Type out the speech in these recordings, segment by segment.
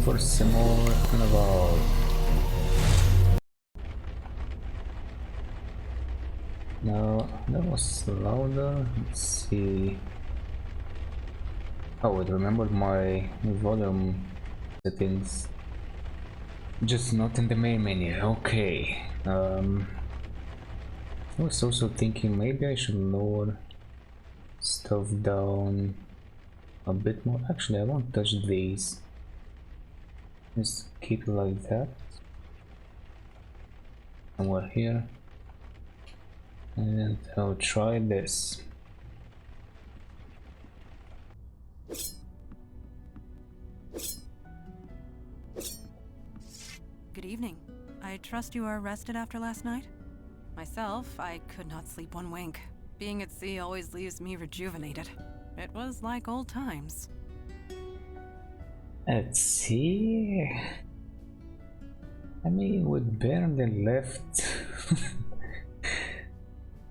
for some more Unavowed. No, that was louder. Let's see. Oh, I remembered my volume settings. Just not in the main menu. Okay. I was also thinking maybe I should lower stuff down a bit more. Actually, I won't touch these. Just keep it like that. Somewhere here. And I'll try this. Good evening. I trust you are rested after last night? Myself, I could not sleep one wink. Being at sea always leaves me rejuvenated. It was like old times. Let's see. I mean, we barely left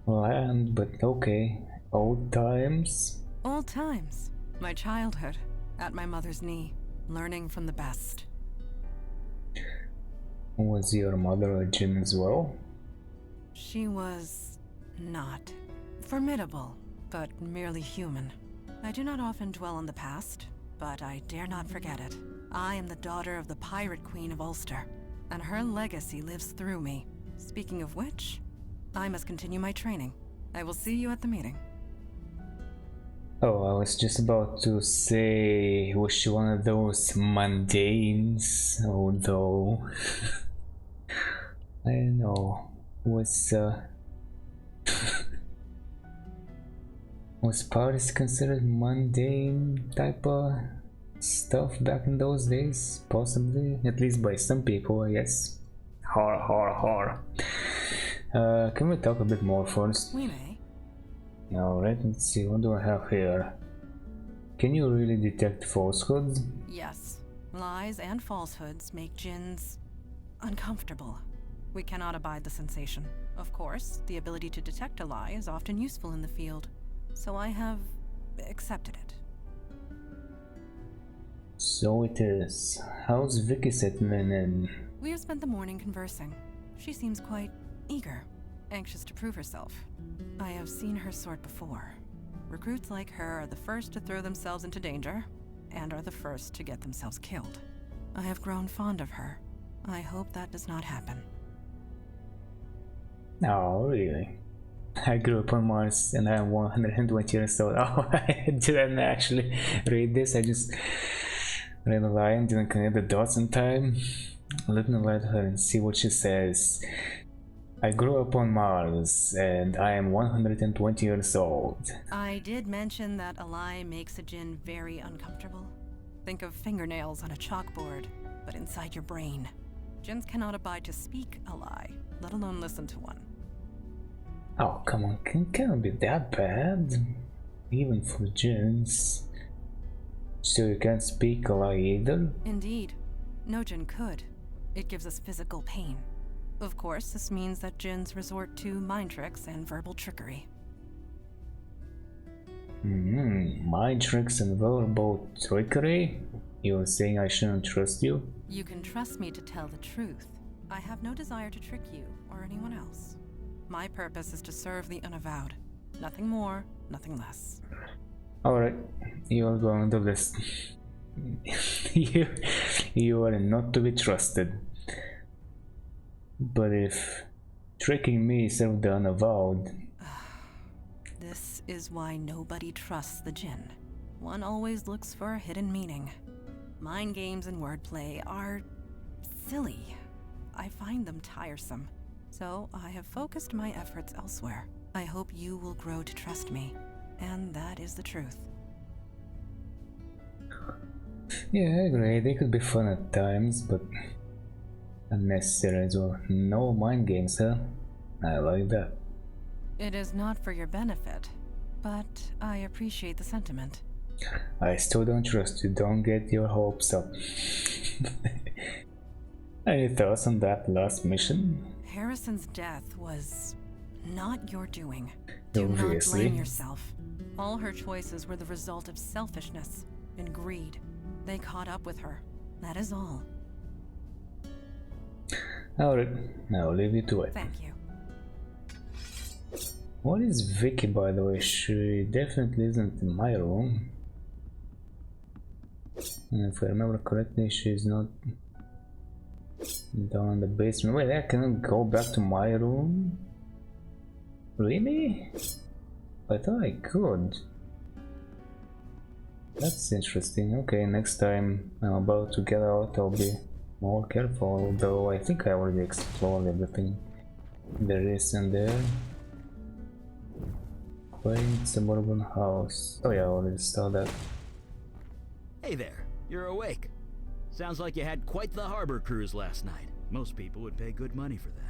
land, but okay. Old times. Old times. My childhood. At my mother's knee. Learning from the best. Was your mother a djinn as well? She was... not. Formidable, but merely human. I do not often dwell on the past, but I dare not forget it. I am the daughter of the pirate queen of Ulster, and her legacy lives through me. Speaking of which, I must continue my training. I will see you at the meeting. Oh, I was just about to say, was she one of those mundanes? Although, I don't know, was Paris considered mundane type of stuff back in those days? Possibly, at least by some people, I guess. Har. Can we talk a bit more first? We may. Alright, let's see, what do I have here? Can you really detect falsehoods? Yes. Lies and falsehoods make djinns uncomfortable. We cannot abide the sensation. Of course, the ability to detect a lie is often useful in the field, so I have accepted it. So it is. How's Vicky settling in? We have spent the morning conversing. She seems quite eager, anxious to prove herself. I have seen her sort before. Recruits like her are the first to throw themselves into danger, and are the first to get themselves killed. I have grown fond of her. I hope that does not happen. Oh, really? I grew up on Mars and I'm 120 years old. Oh, I didn't actually read this, I just read a line, didn't connect the dots in time. Let me let her and see what she says. I grew up on Mars and I am 120 years old. I did mention that a lie makes a djinn very uncomfortable. Think of fingernails on a chalkboard, but inside your brain. Djinns cannot abide to speak a lie, let alone listen to one. Oh, come on, can't be that bad. Even for djinns. So you can't speak a lie either? Indeed. No djinn could. It gives us physical pain. Of course, this means that djinns resort to mind tricks and verbal trickery. Mind tricks and verbal trickery? You're saying I shouldn't trust you? You can trust me to tell the truth. I have no desire to trick you or anyone else. My purpose is to serve the Unavowed. Nothing more, nothing less. Alright, you are going to this. you are not to be trusted. But if tricking me served the Unavowed... This is why nobody trusts the djinn. One always looks for a hidden meaning. Mind games and wordplay are silly. I find them tiresome. So I have focused my efforts elsewhere. I hope you will grow to trust me. And that is the truth. Yeah, I agree. They could be fun at times, but unnecessary as well. No mind games, huh? I like that. It is not for your benefit, but I appreciate the sentiment. I still don't trust you. Don't get your hopes up. Any thoughts on that last mission? Harrison's death was not your doing. Obviously. Do not blame yourself. All her choices were the result of selfishness and greed. They caught up with her. That is all. Alright, now leave you to it. Thank you. What is Vicky, by the way? She definitely isn't in my room. And if I remember correctly, she's not down in the basement. Wait, I cannot go back to my room? Really? I thought I could. That's interesting. Okay, next time I'm about to get out, I'll be more careful. Although I think I already explored everything there is in there. Quaint suburban house. Oh yeah, I already saw that. Hey there, you're awake. Sounds like you had quite the harbor cruise last night. Most people would pay good money for that.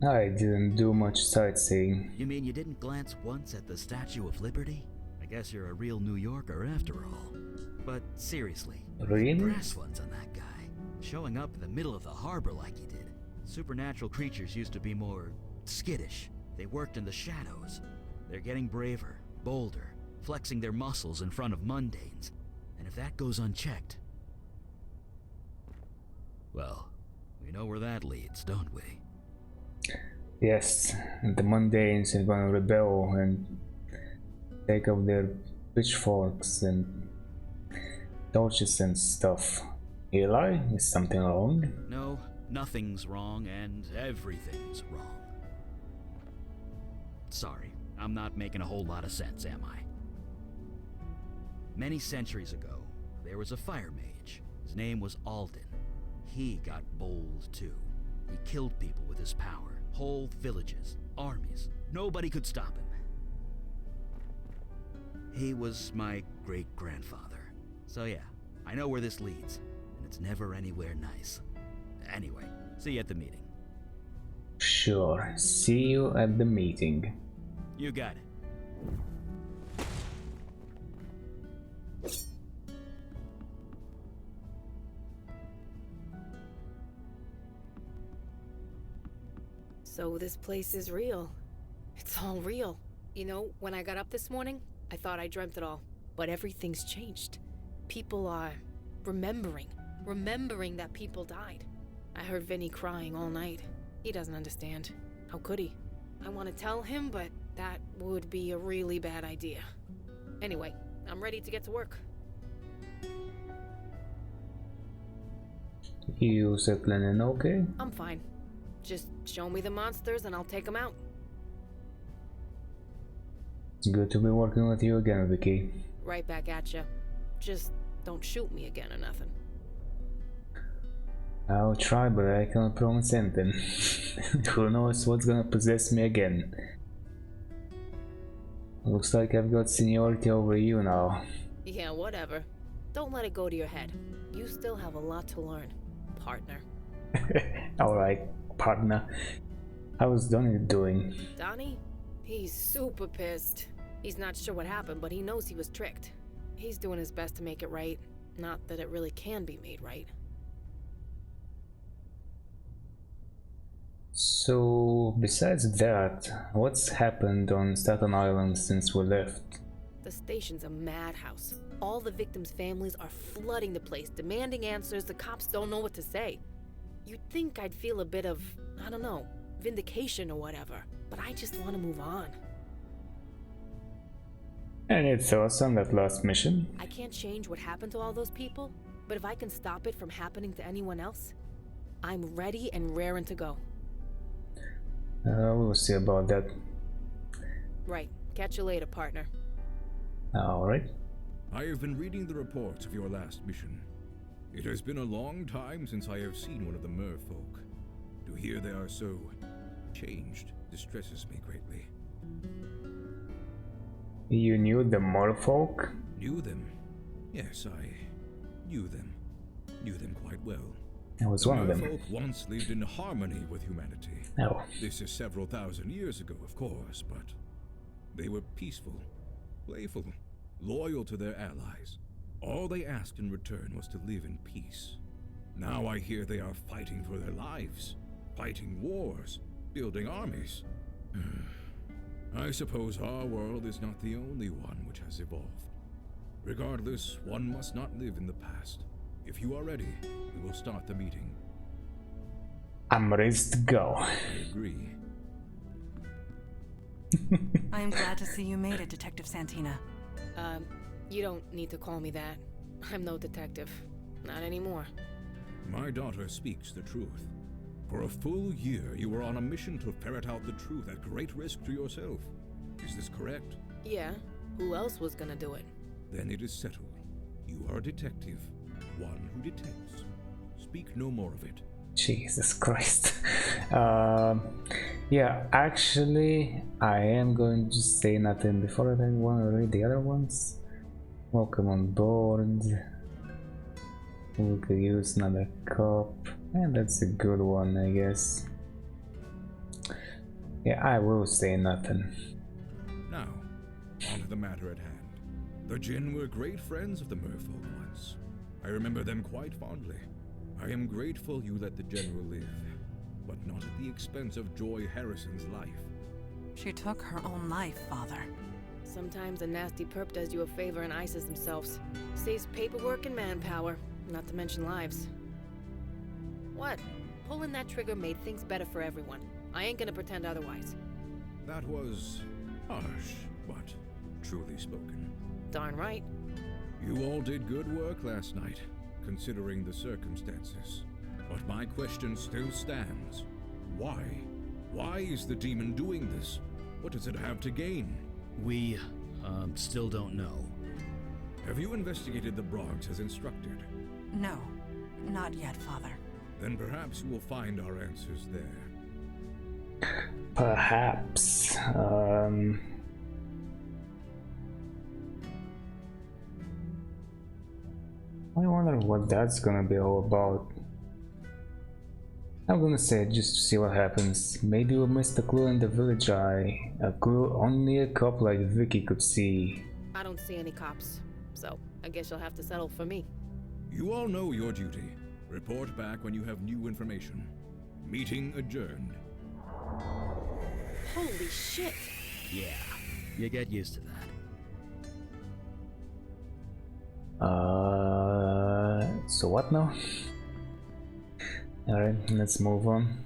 I didn't do much sightseeing. You mean you didn't glance once at the Statue of Liberty? I guess you're a real New Yorker after all. But seriously, Really? brass ones on that guy. Showing up in the middle of the harbor like he did. Supernatural creatures used to be more skittish. They worked in the shadows. They're getting braver, bolder, flexing their muscles in front of mundanes. And if that goes unchecked, well, we know where that leads, don't we? Yes, the mundanes are gonna rebel and take up their pitchforks and torches and stuff. Eli, is something wrong? No, nothing's wrong and everything's wrong. Sorry, I'm not making a whole lot of sense, am I? Many centuries ago, there was a fire mage. His name was Alden. He got bold too. He killed people with his power. Whole villages, armies. Nobody could stop him. He was my great-grandfather. So yeah, I know where this leads. And it's never anywhere nice. Anyway, see you at the meeting. Sure, see you at the meeting. You got it. So this place is real. It's all real. You know, when I got up this morning, I thought I dreamt it all. But everything's changed. People are remembering that people died. I heard Vinny crying all night. He doesn't understand. How could he? I want to tell him, but that would be a really bad idea. Anyway, I'm ready to get to work. You settling in okay? I'm fine. Just show me the monsters and I'll take them out. It's good to be working with you again, Vicky. Right back at ya. Just don't shoot me again or nothing. I'll try, but I cannot promise anything. Who knows what's gonna possess me again. Looks like I've got seniority over you now. Yeah, whatever. Don't let it go to your head. You still have a lot to learn, partner. Alright, partner. How's Donnie doing? Donnie? He's super pissed. He's not sure what happened, but he knows he was tricked. He's doing his best to make it right. Not that it really can be made right. So, besides that, what's happened on Staten Island since we left? The station's a madhouse. All the victims' families are flooding the place, demanding answers. The cops don't know what to say. You'd think I'd feel a bit of, I don't know, vindication or whatever, but I just want to move on. And it's awesome, that last mission. I can't change what happened to all those people, but if I can stop it from happening to anyone else, I'm ready and raring to go. We'll see about that. Right. Catch you later, partner. Alright. I have been reading the reports of your last mission. It has been a long time since I have seen one of the merfolk. To hear they are so changed distresses me greatly. You knew the merfolk? Knew them? Yes, I knew them. Knew them quite well. I was one of them. Merfolk once lived in harmony with humanity. Oh. This is several thousand years ago, of course, but they were peaceful, playful, loyal to their allies. All they asked in return was to live in peace. Now I hear they are fighting for their lives, fighting wars, building armies. I suppose our world is not the only one which has evolved. Regardless, one must not live in the past. If you are ready, we will start the meeting. I'm ready to go. I agree. I am glad to see you made it, Detective Santina. You don't need to call me that. I'm no detective. Not anymore. My daughter speaks the truth. For a full year, you were on a mission to ferret out the truth at great risk to yourself. Is this correct? Yeah, who else was gonna do it? Then it is settled. You are a detective, one who detects. Speak no more of it. Jesus Christ. Yeah, actually, I am going to say nothing before I want to read the other ones. Welcome on board. We could use another cup, and that's a good one, I guess. Yeah, I will say nothing. Now, on to the matter at hand. The Jinn were great friends of the merfolk once. I remember them quite fondly. I am grateful you let the General live, but not at the expense of Joy Harrison's life. She took her own life, Father. Sometimes a nasty perp does you a favor and ices themselves. Saves paperwork and manpower, not to mention lives. What? Pulling that trigger made things better for everyone. I ain't gonna pretend otherwise. That was harsh, but truly spoken. Darn right. You all did good work last night, considering the circumstances. But my question still stands. Why? Why is the demon doing this? What does it have to gain? We, still don't know. Have you investigated the Bronx as instructed? No, not yet, Father. Then perhaps you will find our answers there. Perhaps. I wonder what that's gonna be all about. I'm gonna say it just to see what happens. Maybe we missed a clue in the village eye. A clue only a cop like Vicky could see. I don't see any cops, so I guess you'll have to settle for me. You all know your duty. Report back when you have new information. Meeting adjourned. Holy shit! Yeah, you get used to that. So what now? Alright, let's move on.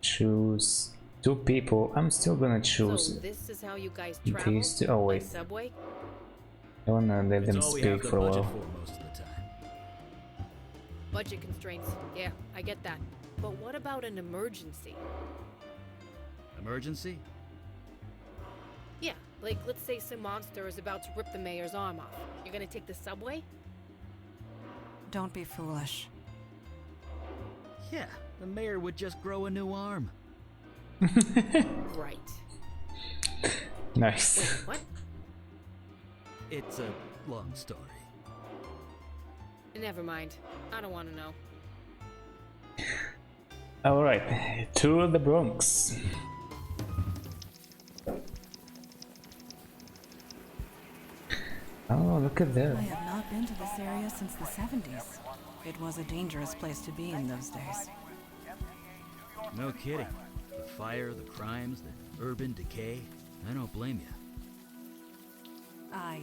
Choose two people. I'm still gonna choose So this is how you guys these travel? two. Oh By wait, subway? I wanna let them It's all we have speak the for a budget while. for most of the time. Budget constraints. Yeah, I get that. But what about an emergency? Emergency? Yeah, like let's say some monster is about to rip the mayor's arm off. You're gonna take the subway? Don't be foolish. Yeah, the mayor would just grow a new arm. Right. Nice. Wait, what? It's a long story. Never mind. I don't want to know. Alright, to the Bronx. Oh, look at I that. have not been to this area since the 70s. It was a dangerous place to be in those days. No kidding. The fire, the crimes, the urban decay. I don't blame you. I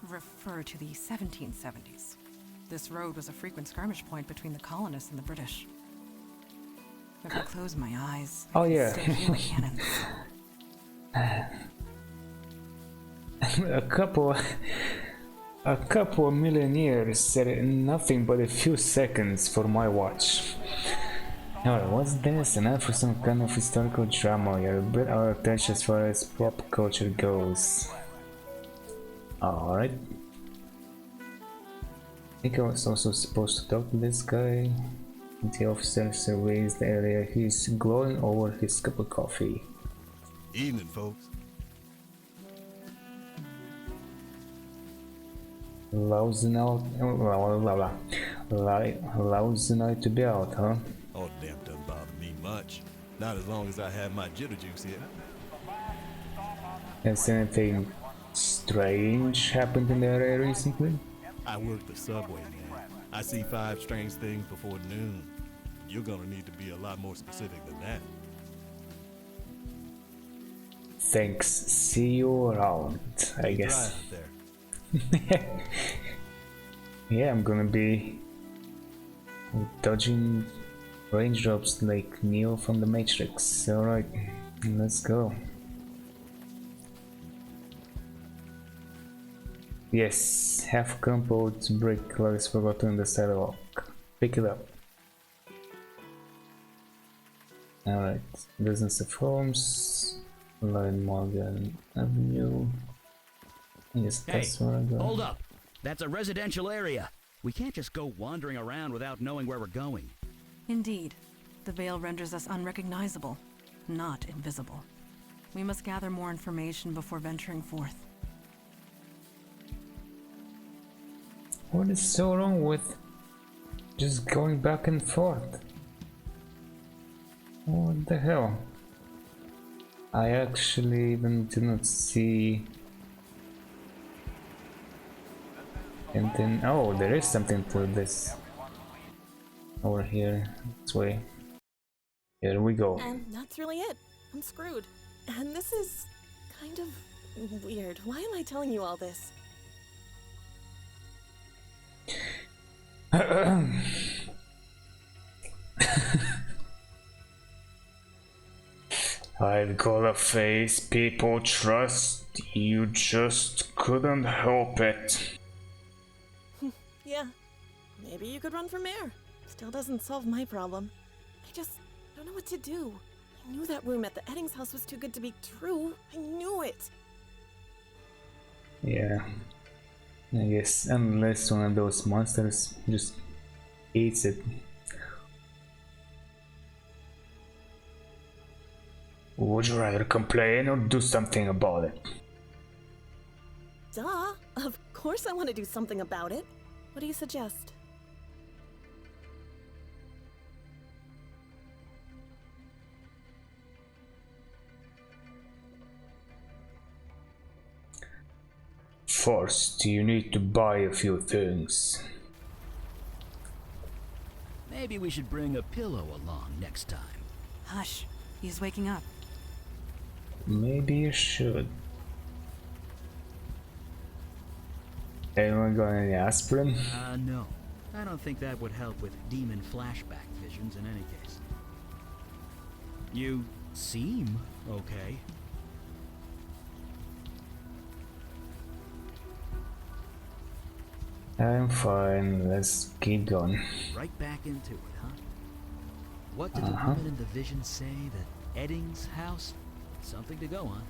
refer to the 1770s. This road was a frequent skirmish point between the colonists and the British. If I close my eyes, Oh, I can yeah. still hear the cannons. a couple of million years said nothing but a few seconds for my watch. Alright, what's this? An ad for some kind of historical drama. You're a bit out of touch as far as pop culture goes. Alright. I think I was also supposed to talk to this guy. The officer surveys the area. He's glowing over his cup of coffee. Evening, folks. Lousy night, lousy night to be out, huh? Oh, damn, doesn't bother me much. Not as long as I have my jitter juice here. Has anything strange happened in the area recently? I work the subway, man. I see 5 strange things before noon. You're gonna need to be a lot more specific than that. Thanks. See you around, I Be guess. dry out there. Yeah, I'm gonna be dodging raindrops like Neo from the Matrix. Alright, let's go. Yes, half composed brick was forgotten in the sidewalk. Pick it up. Alright, business of homes, Lloyd Morgan Avenue. Yes, Hey, that's where I go. hold up. That's a residential area. We can't just go wandering around without knowing where we're going. Indeed, the veil renders us unrecognizable, not invisible. We must gather more information before venturing forth. What is so wrong with just going back and forth? What the hell? I actually even did not see anything. Oh, there is something to this. Over here, this way. Here we go. And that's really it. I'm screwed. And this is kind of weird. Why am I telling you all this? I've got a face people trust. You just couldn't help it. Yeah. Maybe you could run for mayor. Still doesn't solve my problem. I just don't know what to do. I knew that room at the Eddings house was too good to be true. I knew it. Yeah. I guess unless one of those monsters just eats it. Would you rather complain or do something about it? Duh. Of course I want to do something about it. What do you suggest? First, you need to buy a few things. Maybe we should bring a pillow along next time. Hush, he's waking up. Maybe you should. Anyone got any aspirin? No. I don't think that would help with demon flashback visions in any case. You seem okay. I'm fine, let's keep going. Right back into it, huh? What did the woman in the vision say? That Eddings house? Something to go on.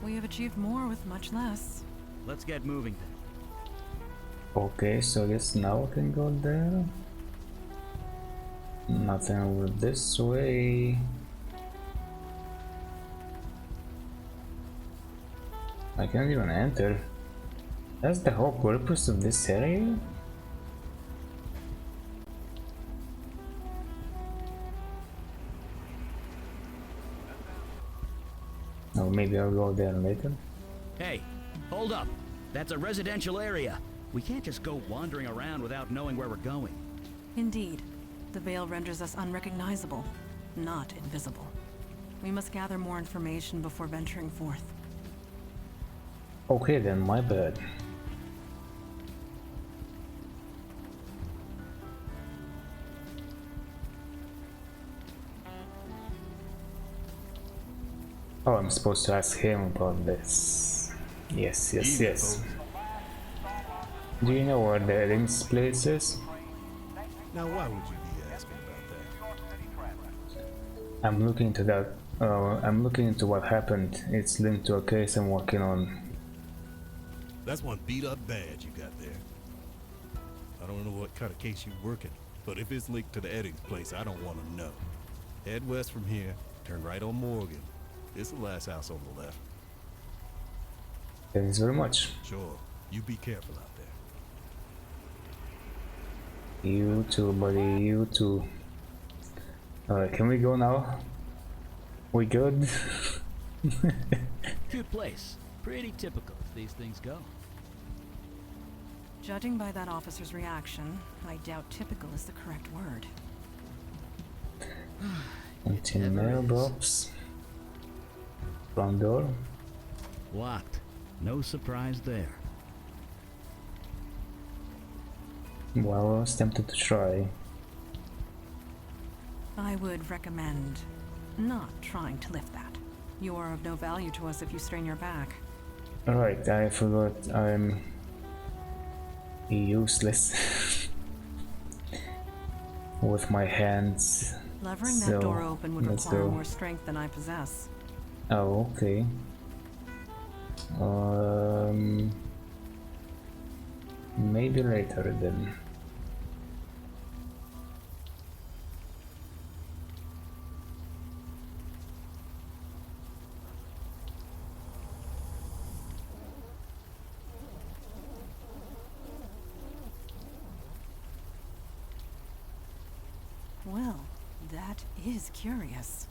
We have achieved more with much less. Let's get moving then. Okay, so I guess now I can go there. Nothing over this way. I can't even enter. That's the whole purpose of this area? Or maybe I'll go there later. Hey, hold up. That's a residential area. We can't just go wandering around without knowing where we're going. Indeed, the veil renders us unrecognizable, not invisible. We must gather more information before venturing forth. Okay then, my bad. Oh, I'm supposed to ask him about this. Yes, yes, yes. Do you know where the Eddings place is? Now, why would you be asking about that? I'm looking into that. I'm looking into what happened. It's linked to a case I'm working on. That's one beat up badge you got there. I don't know what kind of case you're working, but if it's linked to the Eddings place, I don't want to know. Head west from here, turn right on Morgan. It's the last house on the left. Thanks very much. Sure, you be careful out there. You too, buddy. You too. Alright, can we go now? We good? Cute place. Pretty typical as these things go. Judging by that officer's reaction, I doubt typical is the correct word. Empty mailbox. Front door. Locked. No surprise there. Well, I was tempted to try. I would recommend not trying to lift that. You are of no value to us if you strain your back. Right, I forgot I'm useless with my hands. Levering that door open would require more strength than I possess. Oh, okay. Maybe later then. Well, that is curious.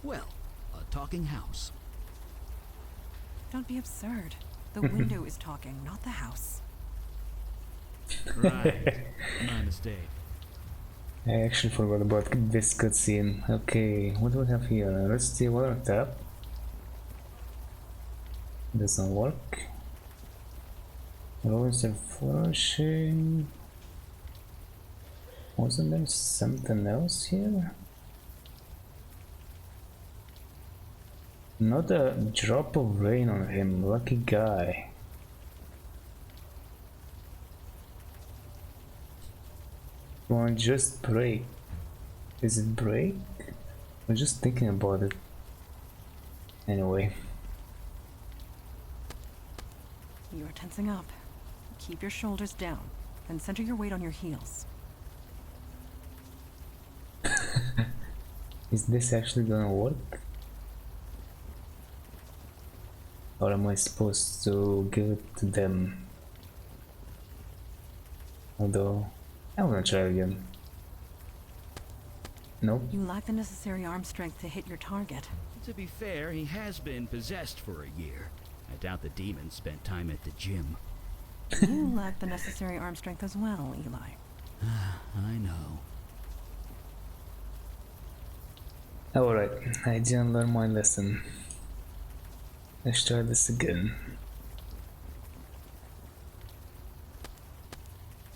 Well, a talking house. Don't be absurd. The window is talking, not the house. Right. My mistake. I actually forgot about this cutscene. Okay, what do we have here? A rusty water tap. Doesn't work. Rollers are flourishing. Wasn't there something else here? Not a drop of rain on him, lucky guy. Come on, just break. Is it break? I'm just thinking about it. Anyway. You are tensing up. Keep your shoulders down and center your weight on your heels. Is this actually gonna work? Or am I supposed to give it to them? Although, I'm gonna try again. Nope. You lack the necessary arm strength to hit your target. To be fair, he has been possessed for a year. I doubt the demon spent time at the gym. You lack the necessary arm strength as well, Eli. I know. Alright, I didn't learn my lesson. Let's try this again.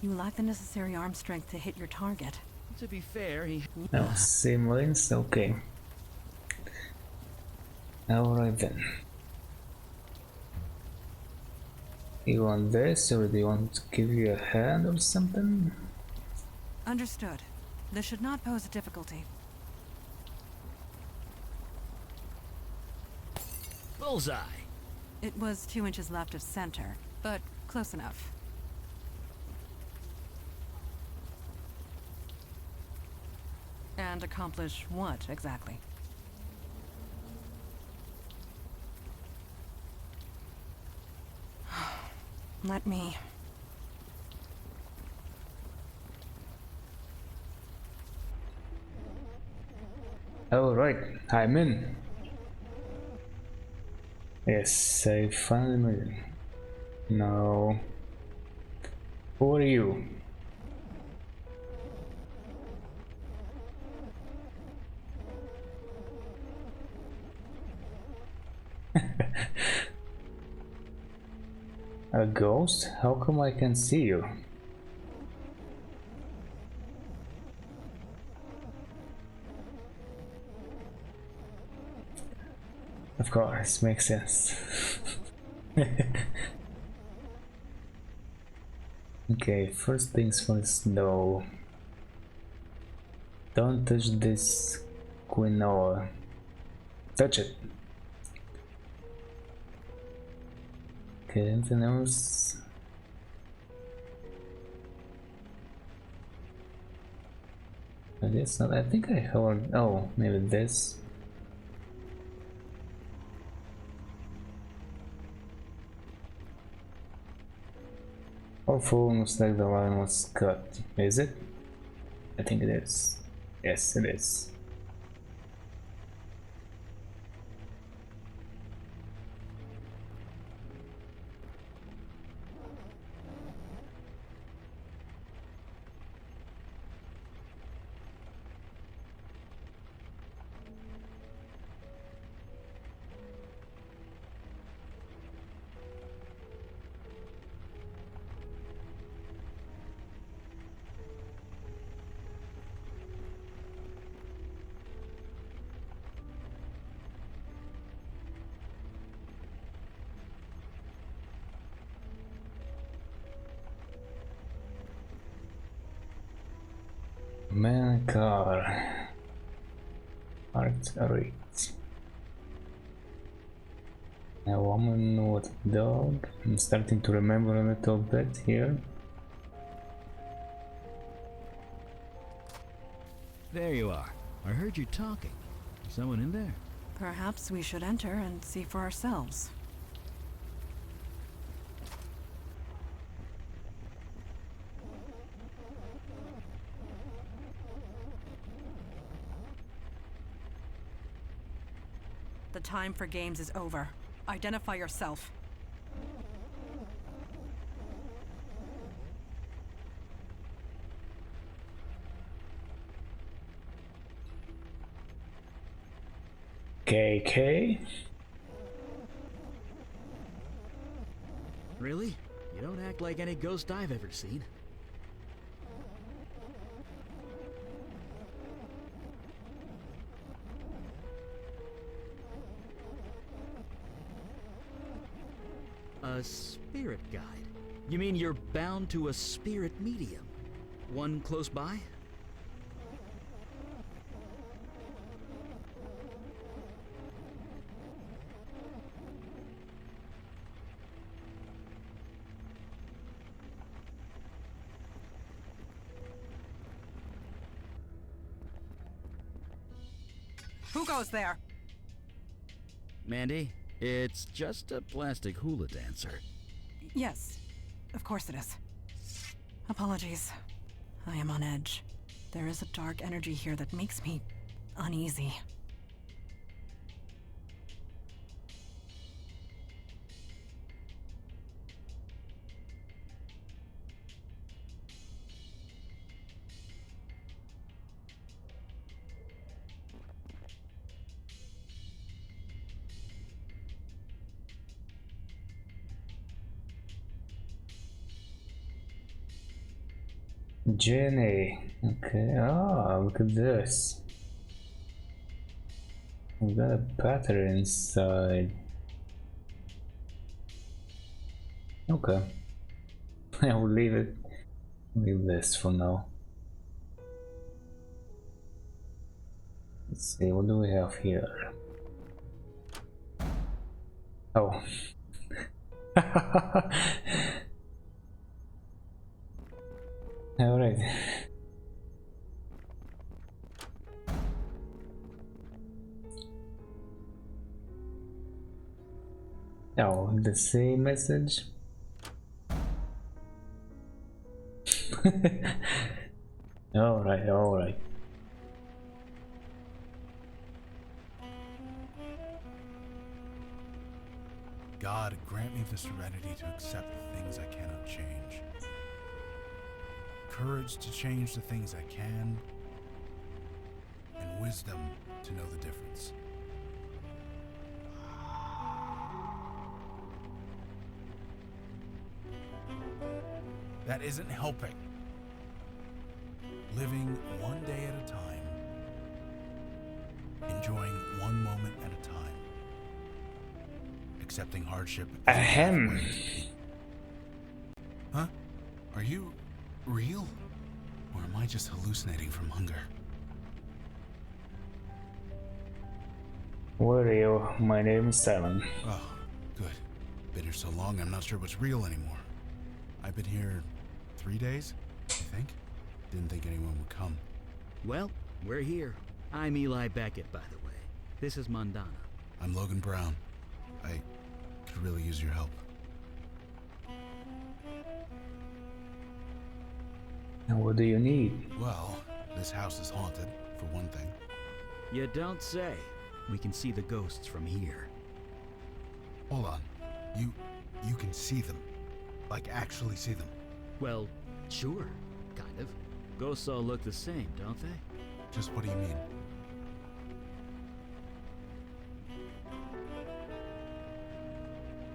You lack the necessary arm strength to hit your target. To be fair, he... No, same lines? Okay. Alright then. You want this, or do you want to give you a hand or something? Understood. This should not pose a difficulty. Bullseye! It was 2 inches left of center, but close enough. And accomplish what, exactly? Let me... Alright, I'm in. Yes, I finally made it. Now, who are you? A ghost? How come I can see you? Of course, makes sense. Okay, first things first though. Don't touch this quinoa. Touch it. Okay, anything else? I guess not. I think I heard. Oh, maybe this. Hopefully, looks like the line was cut. Is it? I think it is. Yes, it is. car. Art rate. A woman with a dog. I'm starting to remember a little bit here. There you are. I heard you talking. Someone in there? Perhaps we should enter and see for ourselves. The time for games is over. Identify yourself. KK? Really? You don't act like any ghost I've ever seen. A spirit guide? You mean you're bound to a spirit medium? One close by? Who goes there? Mandy, it's just a plastic hula dancer. Yes, of course it is. Apologies. I am on edge. There is a dark energy here that makes me uneasy. Jenny. Okay. Ah, look at this. We've got a battery inside. Okay. I will leave it. Leave this for now. Let's see, what do we have here? Oh. Alright. Oh, the same message? Alright, alright. God, grant me the serenity to accept the things I cannot change. Courage to change the things I can, and wisdom to know the difference. That isn't helping. Living one day at a time, enjoying one moment at a time, accepting hardship. Ahem. Huh? Are you real? Or am I just hallucinating from hunger? Where are you? My name is Cymon. Oh, good. Been here so long, I'm not sure what's real anymore. I've been here 3 days, I think. Didn't think anyone would come. Well, we're here. I'm Eli Beckett, by the way. This is Mondana. I'm Logan Brown. I could really use your help. And what do you need? Well, this house is haunted, for one thing. You don't say. We can see the ghosts from here. Hold on. You can see them. Like, actually see them. Well, sure. Kind of. Ghosts all look the same, don't they? Just what do you mean?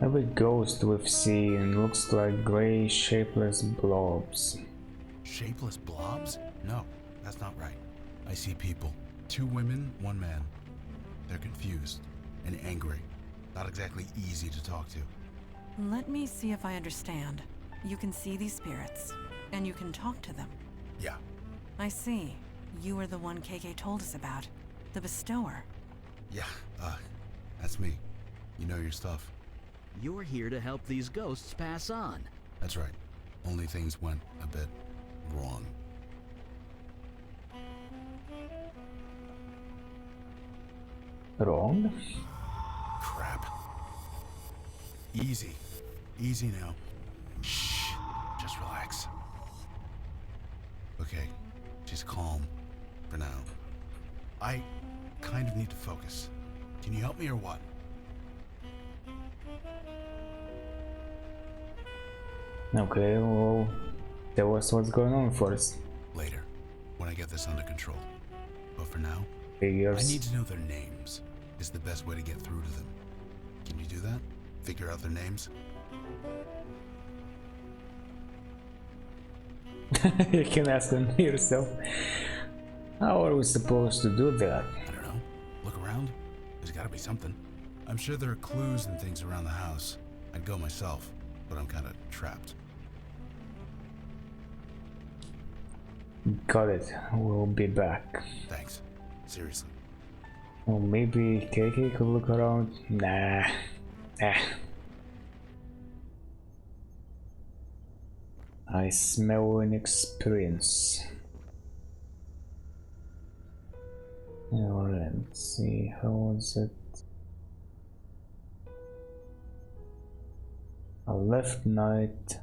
Every ghost we've seen looks like gray, shapeless blobs. Shapeless blobs? No, that's not right. I see people. 2 women, 1 man. They're confused and angry. Not exactly easy to talk to. Let me see if I understand. You can see these spirits, and you can talk to them. Yeah. I see. You were the one KK told us about. The bestower. Yeah, that's me. You know your stuff. You're here to help these ghosts pass on. That's right. Only things went a bit wrong. Wrong? Crap. Easy. Easy now. Shh. Just relax. Okay. Just calm. For now. I kind of need to focus. Can you help me or what? Okay, well, tell us what's going on first. Later. When I get this under control. But for now, Figures. I need to know their names. Is the best way to get through to them. Can you do that? Figure out their names? You can ask them yourself. How are we supposed to do that? I don't know. Look around. There's gotta be something. I'm sure there are clues and things around the house. I'd go myself, but I'm kinda trapped. Got it. We'll be back. Thanks. Seriously. Well, maybe KK could look around. Nah. I smell an experience. Alright, let's see, how was it? A left knight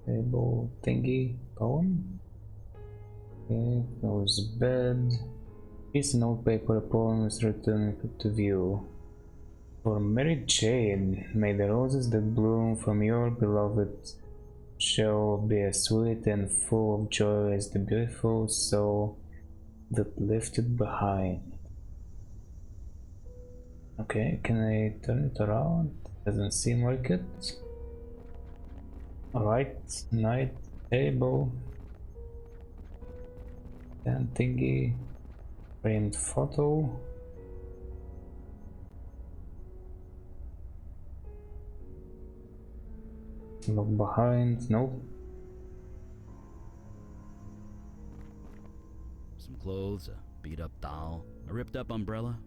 table thingy poem. Okay, there was bed. Piece of notepaper, a poem is written to view. For Mary Jane, may the roses that bloom from your beloved shall be as sweet and full of joy as the beautiful soul that left it behind. Okay, can I turn it around? Doesn't seem like it. Alright, night table. Then thingy. Framed photo. Look behind, nope. Some clothes, a beat up doll, a ripped up umbrella.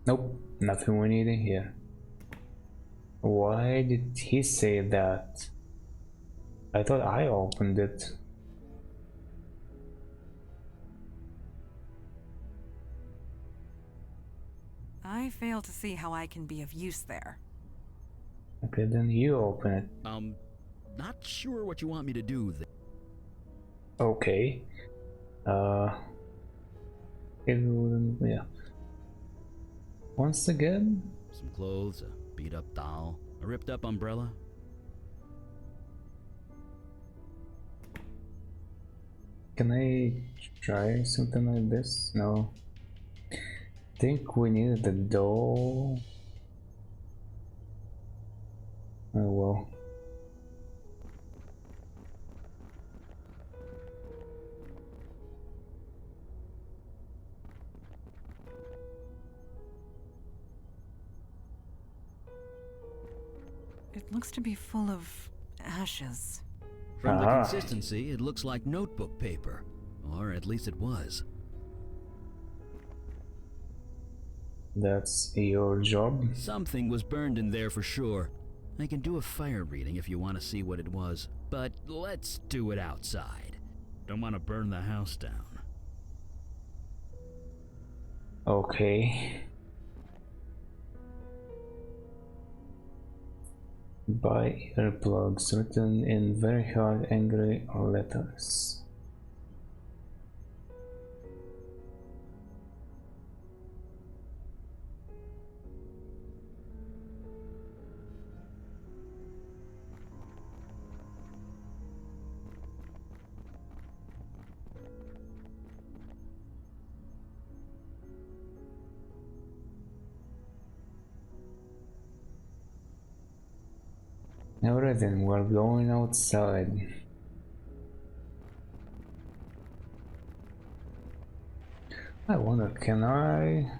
Nope, nothing we need in here. Why did he say that? I thought I opened it. I fail to see how I can be of use there. Okay, then you open it. Not sure what you want me to do there. Okay. Yeah. Once again? Some clothes, a beat up doll, a ripped up umbrella. Can I try something like this? No. Think we needed the doll. Oh well. It looks to be full of ashes. From the consistency, it looks like notebook paper. Or at least it was. That's your job? Something was burned in there for sure. I can do a fire reading if you want to see what it was, but let's do it outside. Don't want to burn the house down. Okay. Buy earplugs written in very hard, angry letters. Alright then, we're going outside. I wonder, can I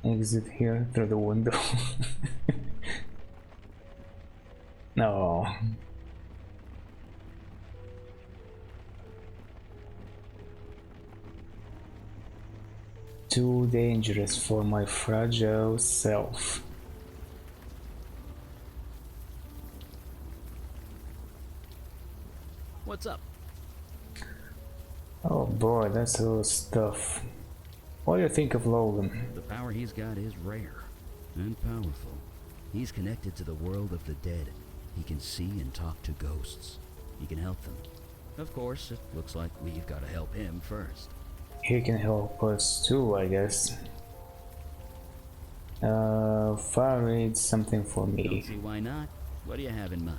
exit here through the window? No. too dangerous for my fragile self. What's up? Oh boy, that's a lot of stuff. What do you think of Logan? The power he's got is rare and powerful. He's connected to the world of the dead. He can see and talk to ghosts. He can help them. Of course, it looks like we've got to help him first. He can help us too, I guess. Fire reads something for Don't me. see why not. What do you have in mind?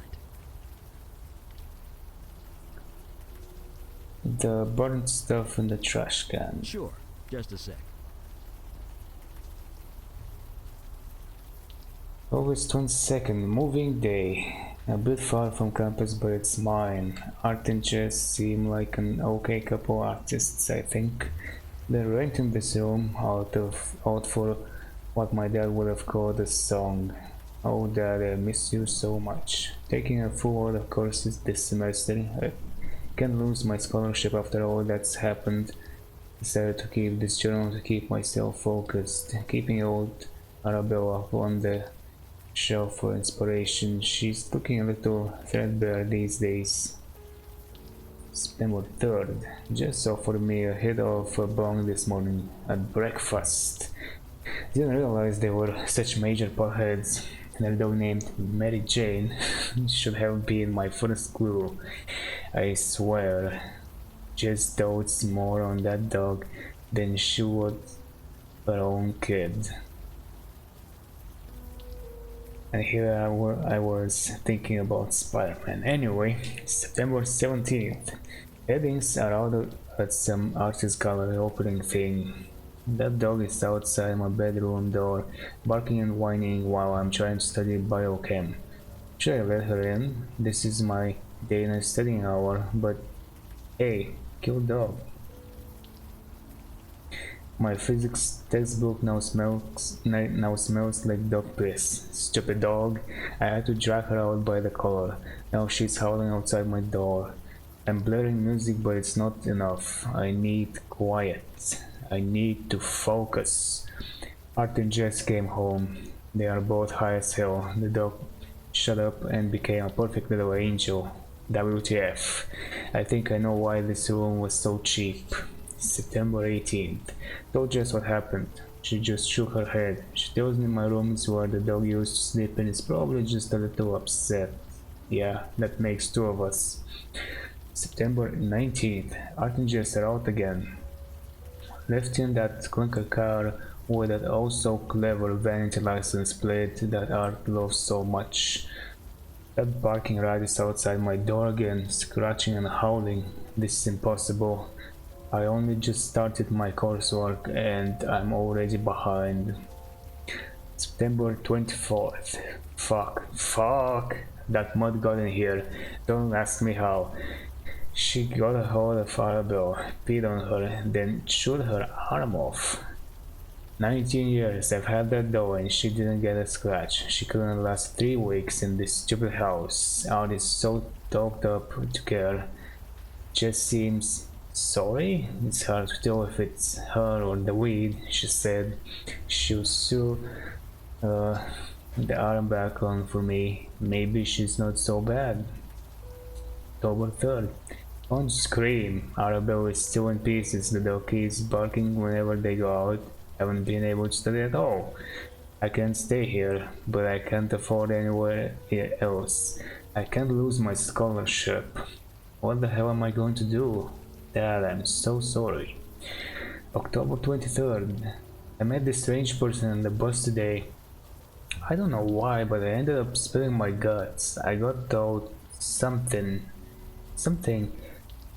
The burnt stuff in the trash can. Sure, just a sec. August 22nd, moving day. A bit far from campus, but it's mine. Art and Jess seem like an okay couple artists, I think. They're renting this room out for what my dad would have called a song. Oh Dad, I miss you so much. Taking a full load of courses this semester. I can't lose my scholarship after all that's happened. Decided to keep this journal to keep myself focused. Keeping old Arabella up on the shelf for inspiration. She's looking a little threadbare these days. September 3rd. Just offered me a hit of a bong this morning at breakfast. Didn't realize they were such major potheads. Their dog named Mary Jane should have been my first clue. I swear. Just dotes more on that dog than she would her own kid. And here I was thinking about Spider-Man. Anyway, September 17th. Headings are out at some artist gallery opening thing. That dog is outside my bedroom door, barking and whining while I'm trying to study biochem. Should I let her in? This is my day and studying hour, but hey, kill dog. My physics textbook now smells like dog piss. Stupid dog. I had to drag her out by the collar. Now she's howling outside my door. I'm blaring music, but it's not enough. I need quiet. I need to focus. Art and Jess came home. They are both high as hell. The dog shut up and became a perfect little angel. WTF. I think I know why this room was so cheap. September 18th. Told Jess what happened. She just shook her head. She tells me my room is where the dog used to sleep and is probably just a little upset. Yeah, that makes two of us. September 19th. Art and Jess are out again. Left in that clinker car with that oh so clever vanity license plate that Art loves so much. That barking rat is outside my door again, scratching and howling. This is impossible. I only just started my coursework and I'm already behind. September 24th. Fuck. That mud got in here. Don't ask me how. She got a hold of Arabelle, peed on her, then chewed her arm off. 19 years I've had that dog and she didn't get a scratch. She couldn't last 3 weeks in this stupid house. Art is so doped up to care. Just seems sorry? It's hard to tell if it's her or the weed, she said. She'll sew the arm back on for me. Maybe she's not so bad. October 3rd. Don't scream. Arabelle is still in pieces. The dog keeps barking whenever they go out. Haven't been able to study at all. I can't stay here, but I can't afford anywhere else. I can't lose my scholarship. What the hell am I going to do? Dad, I'm so sorry. October 23rd. I met this strange person on the bus today. I don't know why, but I ended up spilling my guts. I got told something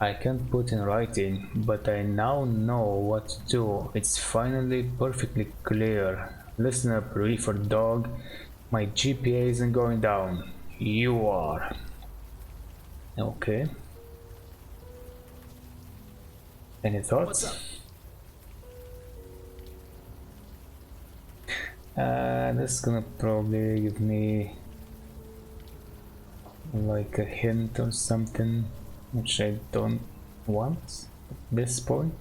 I can't put in writing, but I now know what to do. It's finally perfectly clear. Listen up, reefer dog. My GPA isn't going down. You are. Okay. Any thoughts? What's up? That's gonna probably give me like a hint or something, which I don't want at this point.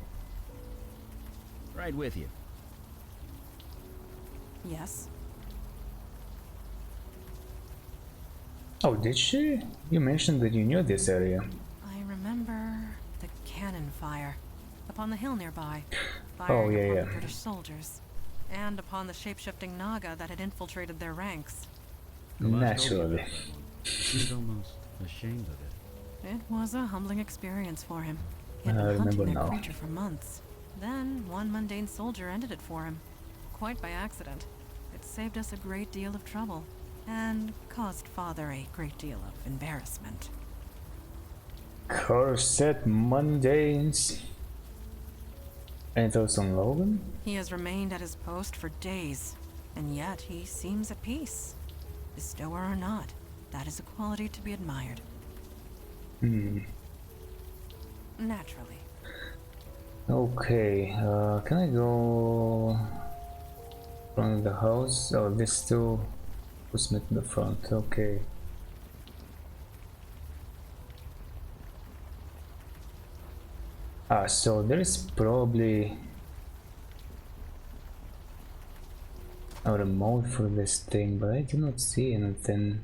Right with you. Yes. Oh, did she? You mentioned that you knew this area. I remember the cannon fire upon the hill nearby, Oh, firing yeah, upon yeah. the British soldiers, and upon the shape-shifting Naga that had infiltrated their ranks. Naturally. Seemed almost ashamed of it. It was a humbling experience for him. He I had been remember hunting that now. creature for months. Then, one mundane soldier ended it for him. Quite by accident. It saved us a great deal of trouble, and caused Father a great deal of embarrassment. Corset Mundanes. And thoughts on Logan? He has remained at his post for days, and yet he seems at peace. Bestower or not, that is a quality to be admired. Naturally. Okay, can I go from the house? Oh, this still puts me to the front, okay. So there is probably a remote for this thing, but I do not see anything.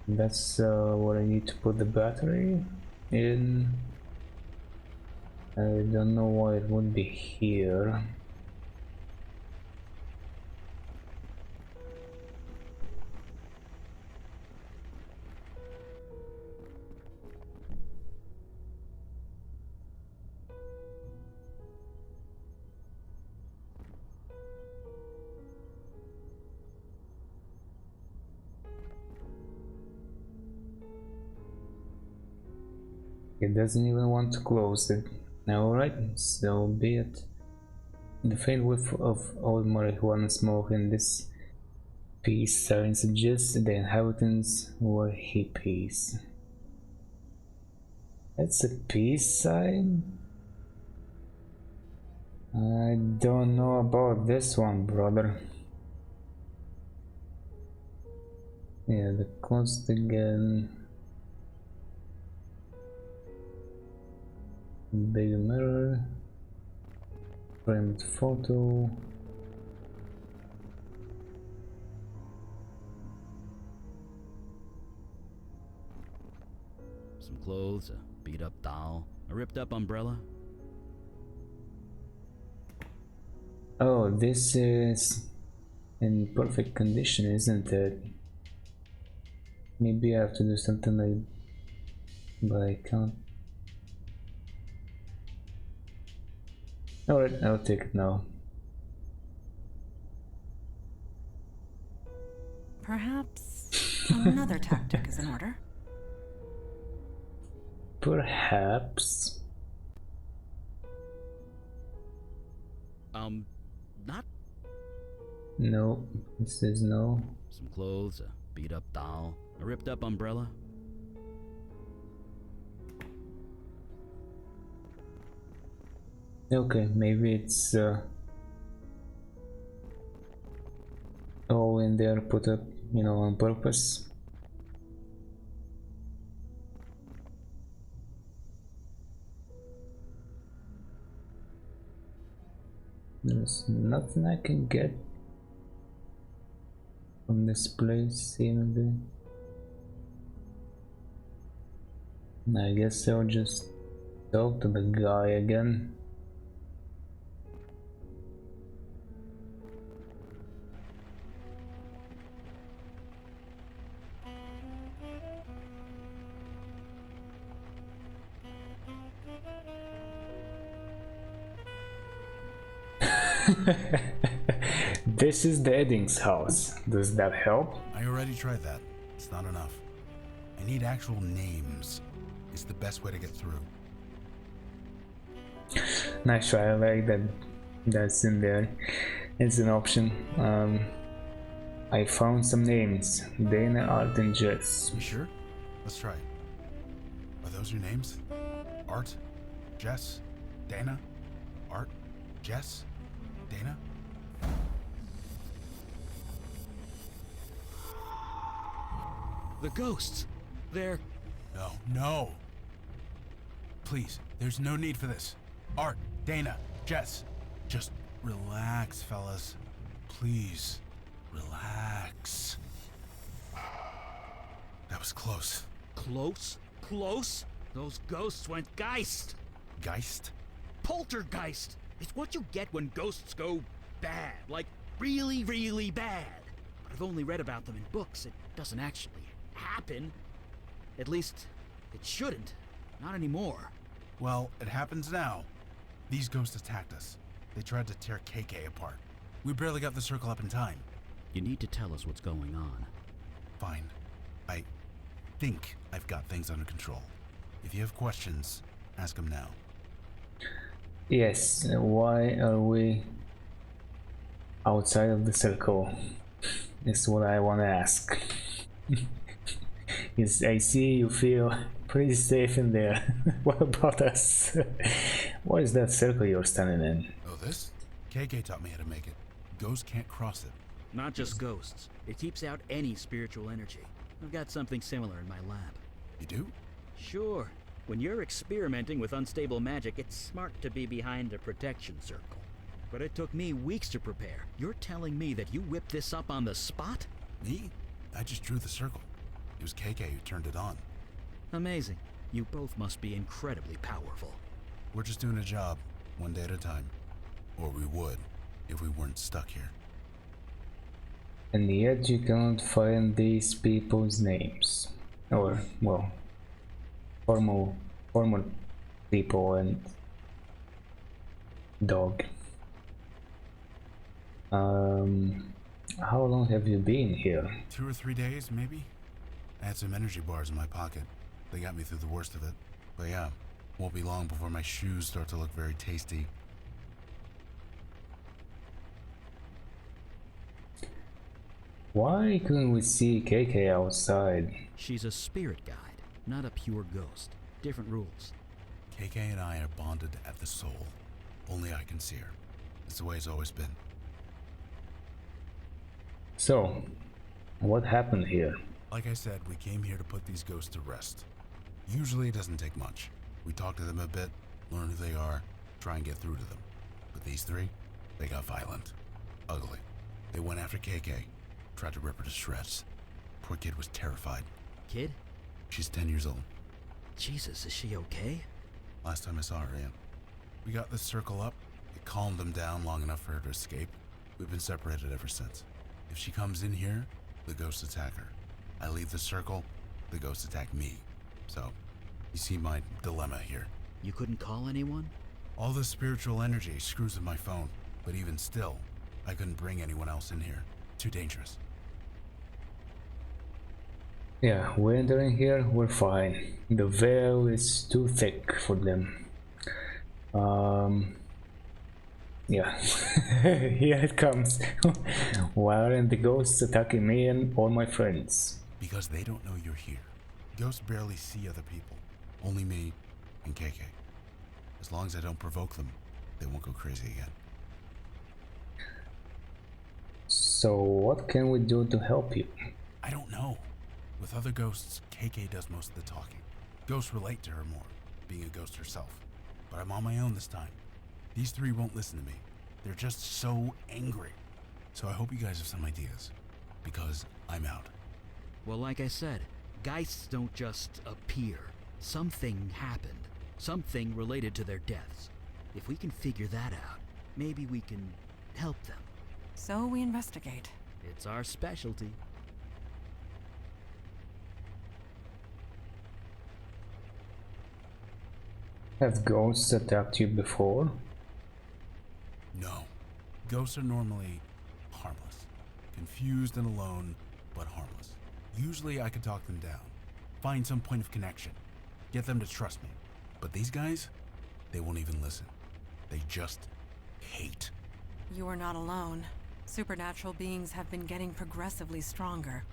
That's what I need to put the battery in. I don't know why it would be here. It doesn't even want to close it. Alright, so be it. The faint whiff of old marijuana smoke in this peace sign suggests the inhabitants were hippies. That's a peace sign? I don't know about this one, brother. Yeah, the closed again. Big mirror. Framed photo. Some clothes, a beat-up doll, a ripped-up umbrella. Oh, this is in perfect condition, isn't it? Maybe I have to do something like, but I can't. Alright, I'll take it now. Perhaps another tactic is in order. Perhaps. Not No, it says no. some clothes, a beat-up doll, a ripped-up umbrella. Okay, maybe it's all in there put up, you know, on purpose. There's nothing I can get from this place, seemingly. I guess I'll just talk to the guy again. This is the Eddings house. Does that help? I already tried that. It's not enough. I need actual names. It's the best way to get through. Nice try, I like that that's in there. It's an option. I found some names. Dana, Art, and Jess. You sure? Let's try it. Are those your names? Art? Jess? Dana? Art? Jess? Dana? The ghosts! They're... No, no! please, there's no need for this. Art, Dana, Jess, just relax, fellas. Please, relax. That was close. Close? Close? Those ghosts went geist. Geist? Poltergeist. It's what you get when ghosts go bad. Like, really, really bad. But I've only read about them in books. It doesn't actually happen. At least, it shouldn't. Not anymore. Well, it happens now. These ghosts attacked us. They tried to tear KK apart. We barely got the circle up in time. You need to tell us what's going on. Fine. I think I've got things under control. If you have questions, ask them now. Yes, why are we outside of the circle? Is what I want to ask. Yes, I see you feel pretty safe in there. What about us? What is that circle you're standing in? Oh, this? KK taught me how to make it. Ghosts can't cross it. Not just ghosts. It keeps out any spiritual energy. I've got something similar in my lab. You do? Sure. When you're experimenting with unstable magic, it's smart to be behind a protection circle. But it took me weeks to prepare. You're telling me that you whipped this up on the spot? Me? I just drew the circle. It was KK who turned it on. Amazing. You both must be incredibly powerful. We're just doing a job, one day at a time. Or we would, if we weren't stuck here. And yet you cannot find these people's names. Or, well, formal people and dog. How long have you been here? 2 or 3 days, maybe? I had some energy bars in my pocket. They got me through the worst of it. But yeah, won't be long before my shoes start to look very tasty. Why couldn't we see KK outside? She's a spirit guide, not a pure ghost. Different rules. KK and I are bonded at the soul. Only I can see her. It's the way it's always been. So, what happened here? Like I said, we came here to put these ghosts to rest. Usually it doesn't take much. We talk to them a bit, learn who they are, try and get through to them. But these three, they got violent. Ugly. They went after KK, tried to rip her to shreds. Poor kid was terrified. Kid? She's 10 years old. Jesus, is she okay? Last time I saw her, yeah. We got this circle up. It calmed them down long enough for her to escape. We've been separated ever since. If she comes in here, the ghosts attack her. I leave the circle, the ghosts attack me. So, you see my dilemma here. You couldn't call anyone? All the spiritual energy screws with my phone, but even still, I couldn't bring anyone else in here. Too dangerous. Yeah, we're entering here, we're fine. The veil is too thick for them. Yeah, here it comes. Why aren't the ghosts attacking me and all my friends? Because they don't know you're here. Ghosts barely see other people. Only me and KK. As long as I don't provoke them, they won't go crazy again. So what can we do to help you? I don't know. With other ghosts, KK does most of the talking. Ghosts relate to her more, being a ghost herself. But I'm on my own this time. These three won't listen to me. They're just so angry. So I hope you guys have some ideas. Because I'm out. Well, like I said, geists don't just appear. Something happened. Something related to their deaths. If we can figure that out, maybe we can help them. So we investigate. It's our specialty. Have ghosts attacked you before? No. Ghosts are normally harmless. Confused and alone, but harmless. Usually I can talk them down. Find some point of connection. Get them to trust me. But these guys, they won't even listen. They just hate. You are not alone. Supernatural beings have been getting progressively stronger.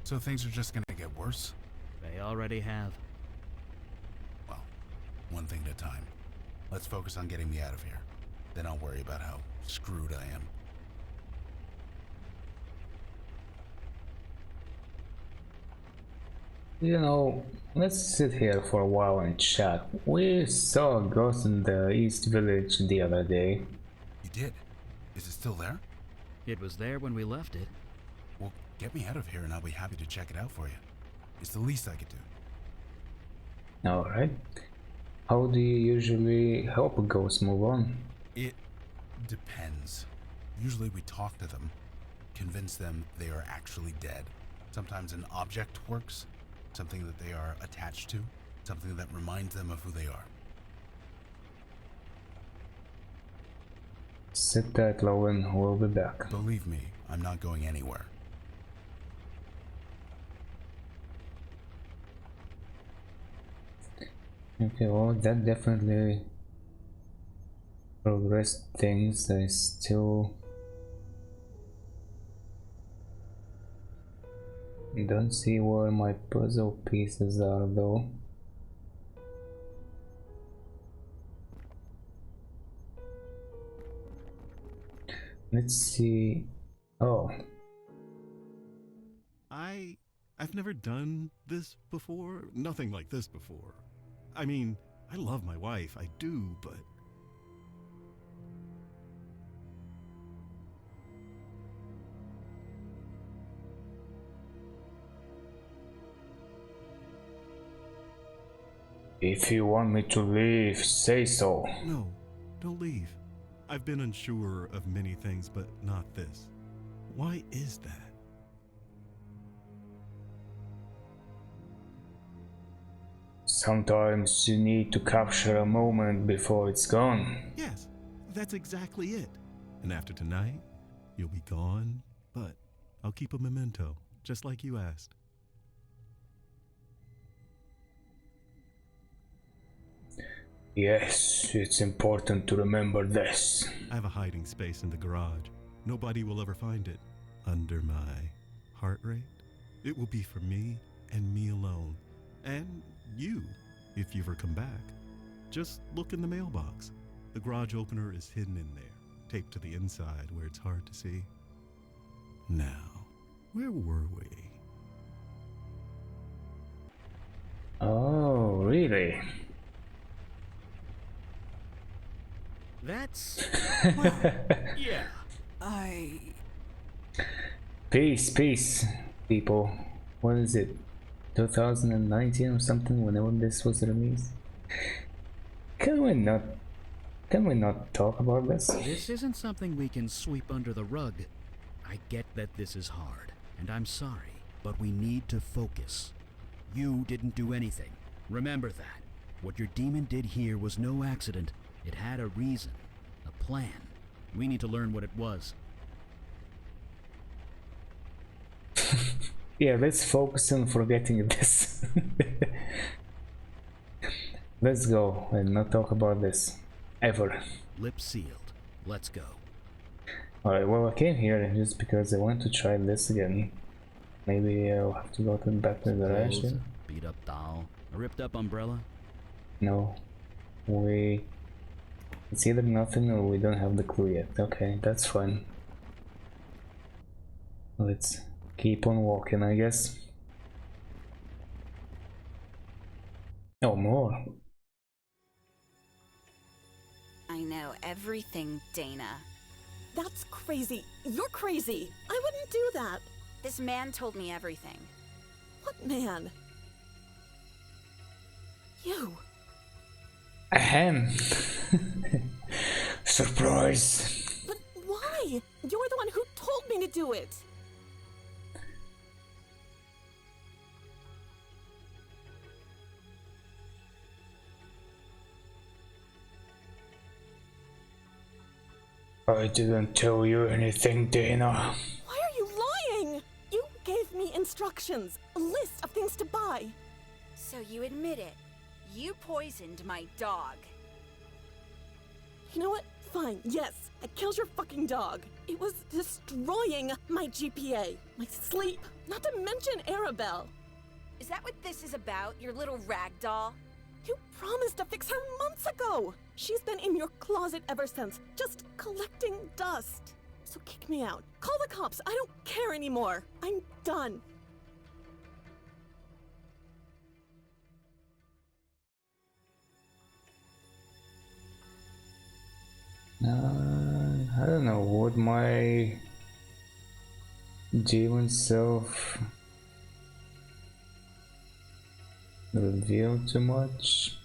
So things are just gonna get worse? They already have. Well, one thing at a time. Let's focus on getting me out of here. Then I'll worry about how screwed I am. You know, let's sit here for a while and chat. We saw a ghost in the East Village the other day. You did? Is it still there? It was there when we left it. Well, get me out of here and I'll be happy to check it out for you. It's the least I could do. Alright. How do you usually help a ghost move on? It depends. Usually we talk to them, convince them they are actually dead. Sometimes an object works, something that they are attached to, something that reminds them of who they are. Sit tight, Lowen, we'll be back. Believe me, I'm not going anywhere. Okay, well, that definitely progressed things. I still don't see where my puzzle pieces are, though. Let's see. Oh, I've never done this before. Nothing like this before. I mean, I love my wife, I do, but if you want me to leave, say so. no, don't leave. I've been unsure of many things, but not this. Why is that? Sometimes you need to capture a moment before it's gone. Yes, that's exactly it. And after tonight, you'll be gone, but I'll keep a memento, just like you asked. Yes, it's important to remember this. I have a hiding space in the garage. Nobody will ever find it. Under my heart rate. It will be for me and me alone. And you, if you ever come back. Just look in the mailbox. The garage opener is hidden in there, taped to the inside where it's hard to see. Now, where were we? Oh, really? That's... Yeah. Peace, people. What is it? 2019 or something, whenever this was released? Can we not talk about this? This isn't something we can sweep under the rug. I get that this is hard, and I'm sorry, but we need to focus. You didn't do anything. Remember that. What your demon did here was no accident. It had a reason, a plan. We need to learn what it was. Yeah, let's focus on forgetting this. Let's go and not talk about this. Ever. Lips sealed. Let's go. Alright, well, I came here just because I want to try this again. Maybe I'll have to go back to the garage Clothes, then. a beat up doll, a ripped up umbrella. No. It's either nothing or we don't have the clue yet. Okay, that's fine. Let's keep on walking, I guess. Oh, more. I know everything, Dana. That's crazy. You're crazy. I wouldn't do that. This man told me everything. What man? You. Ahem. Surprise. But why? You're the one who told me to do it. I didn't tell you anything, Dana. Why are you lying? You gave me instructions, a list of things to buy. So you admit it. You poisoned my dog. You know what? Fine, yes, I killed your fucking dog. It was destroying my GPA, my sleep, not to mention Arabelle. Is that what this is about, your little rag doll? You promised to fix her months ago. She's been in your closet ever since, just collecting dust. So kick me out. Call the cops. I don't care anymore. I'm done. I don't know, would my demon self reveal too much?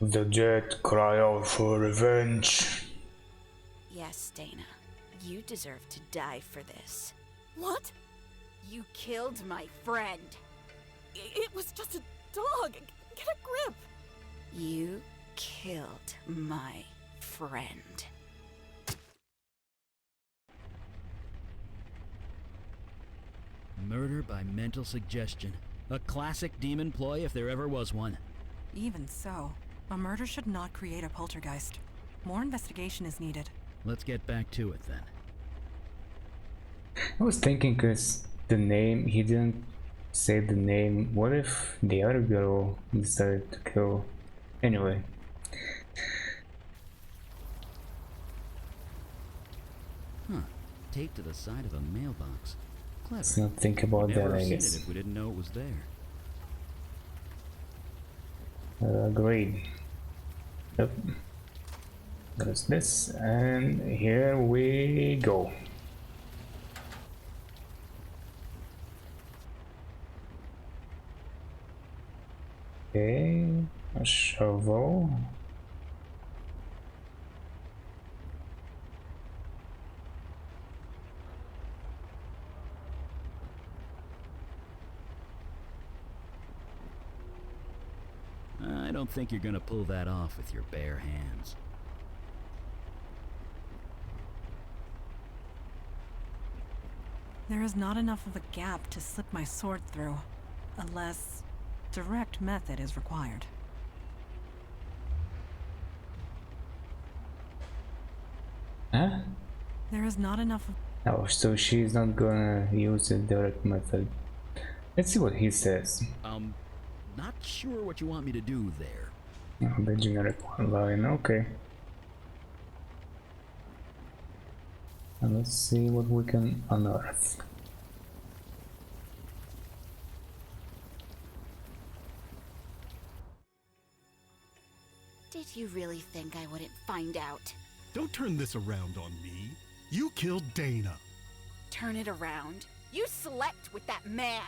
The dead cry out for revenge. Yes, Dana. You deserve to die for this. What? You killed my friend. It was just a dog. Get a grip. You killed my friend. Murder by mental suggestion. A classic demon ploy if there ever was one. Even so, a murder should not create a poltergeist. More investigation is needed. Let's get back to it then. I was thinking, cause the name, he didn't say the name. What if the other girl decided to kill? Anyway. Huh. Taped to the side of a mailbox. Clever. Let's not think about We'd that, never I have seen guess. it if we didn't know it was there. Agreed. Yep. There's this, and here we go. Okay, a shovel. I don't think you're gonna pull that off with your bare hands. There is not enough of a gap to slip my sword through. A less direct method is required. Huh? There is not enough of... Oh, so she's not gonna use the direct method. Let's see what he says. Not sure what you want me to do there. Oh, the generic one line, okay. And let's see what we can unearth. Did you really think I wouldn't find out? Don't turn this around on me. You killed Dana. Turn it around. You slept with that man.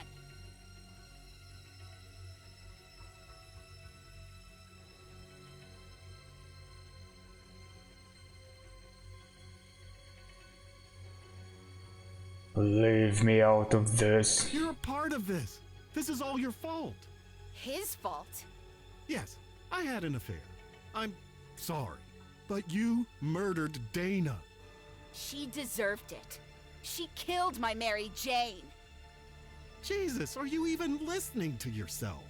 Leave me out of this. You're a part of this. This is all your fault. His fault. Yes, I had an affair. I'm sorry. But you murdered Dana. She deserved it. She killed my Mary Jane. Jesus, are you even listening to yourself?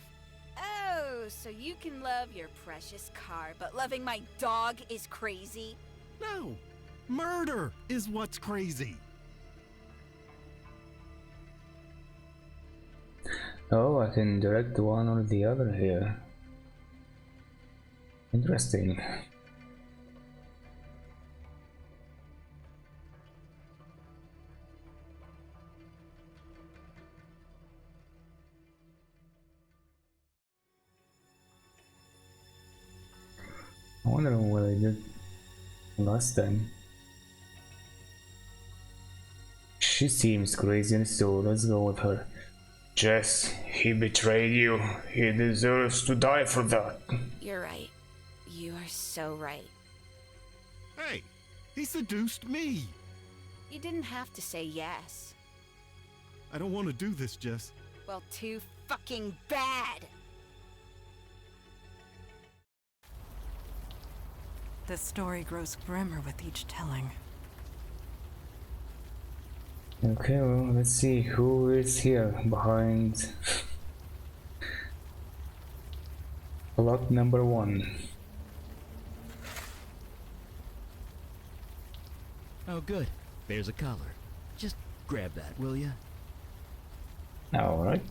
Oh, so you can love your precious car, but loving my dog is crazy? No. Murder is what's crazy. Oh, I can direct one or the other here. Interesting. I wonder what I did last time. She seems crazy, so let's go with her. Jess, he betrayed you. He deserves to die for that. You're right. You are so right. Hey, he seduced me. You didn't have to say yes. I don't want to do this, Jess. Well, too fucking bad. This story grows grimmer with each telling. Okay, well, let's see who is here behind plot number 1. Oh, good. There's a collar. Just grab that, will ya? Alright.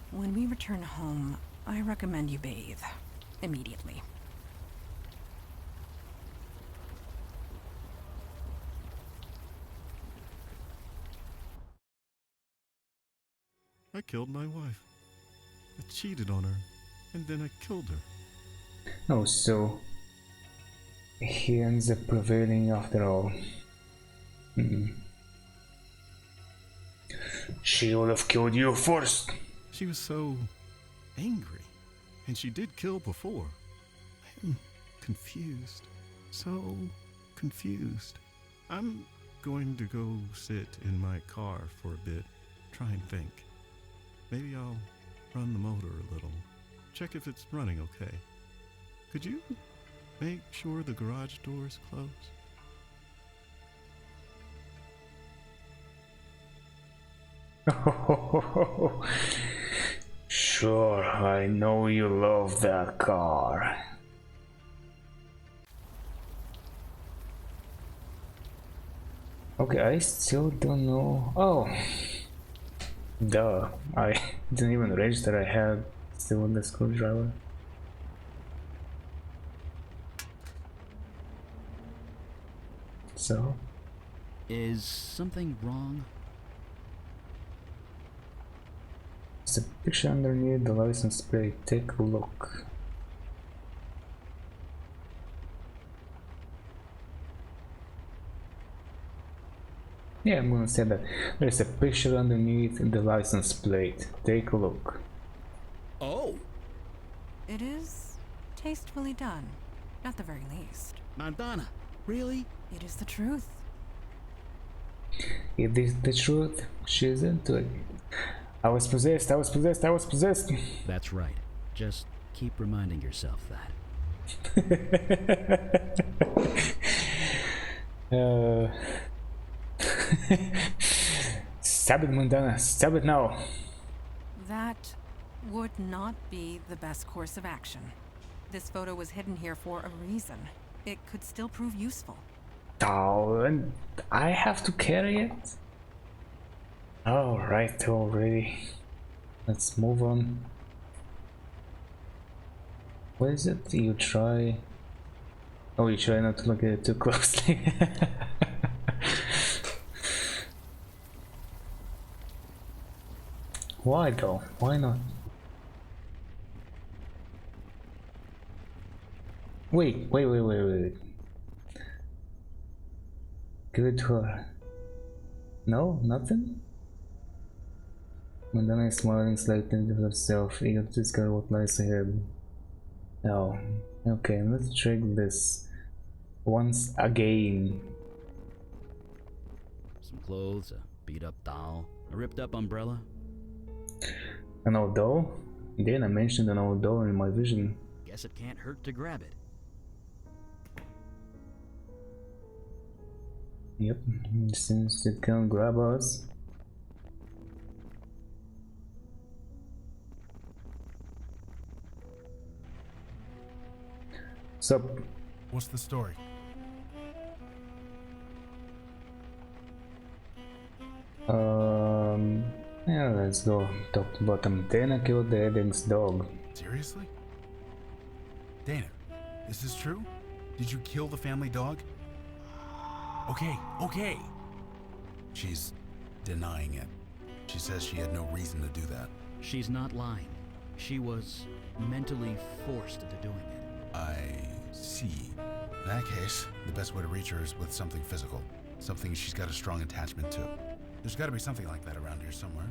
When we return home, I recommend you bathe. Immediately. I killed my wife. I cheated on her, and then I killed her. Oh, so he ends up prevailing after all. She would have killed you first. She was so angry, and she did kill before. I am confused. So confused. I'm going to go sit in my car for a bit, try and think. Maybe I'll run the motor a little, check if it's running okay. Could you make sure the garage door's closed? Sure, I know you love that car. Okay, I still don't know. Oh, duh! I didn't even register I had still the screwdriver. So, Is something wrong? there's a picture underneath the license plate. Take a look. Yeah, I'm gonna say that. There's a picture underneath the license plate. Take a look. Oh! It is tastefully done, at the very least. Montana, really? It is the truth. It is the truth. She's into it. I was possessed, I was possessed, I was possessed. That's right. Just keep reminding yourself that. Stab it, Montana. Stab it now. That would not be the best course of action. This photo was hidden here for a reason. It could still prove useful. Oh, and I have to carry it? Alright, already. Let's move on. What is it? You try... Oh, you try not to look at it too closely. Why though? Why not? Wait. Give it to her. No? Nothing? Madonna is smiling slightly to herself, eager to discover what lies ahead. Oh, okay, let's check this once again. Some clothes, a beat-up doll, a ripped-up umbrella. An old doll? Dana mentioned an old doll in my vision. Guess it can't hurt to grab it. Yep, since it can't grab us. Sup? What's the story? Yeah, let's go top to bottom. Dana killed the Eden's dog. Seriously? Dana, is this true? Did you kill the family dog? Okay. She's denying it. She says she had no reason to do that. She's not lying. She was mentally forced into doing it. I see. In that case, the best way to reach her is with something physical. Something she's got a strong attachment to. There's gotta be something like that around here somewhere.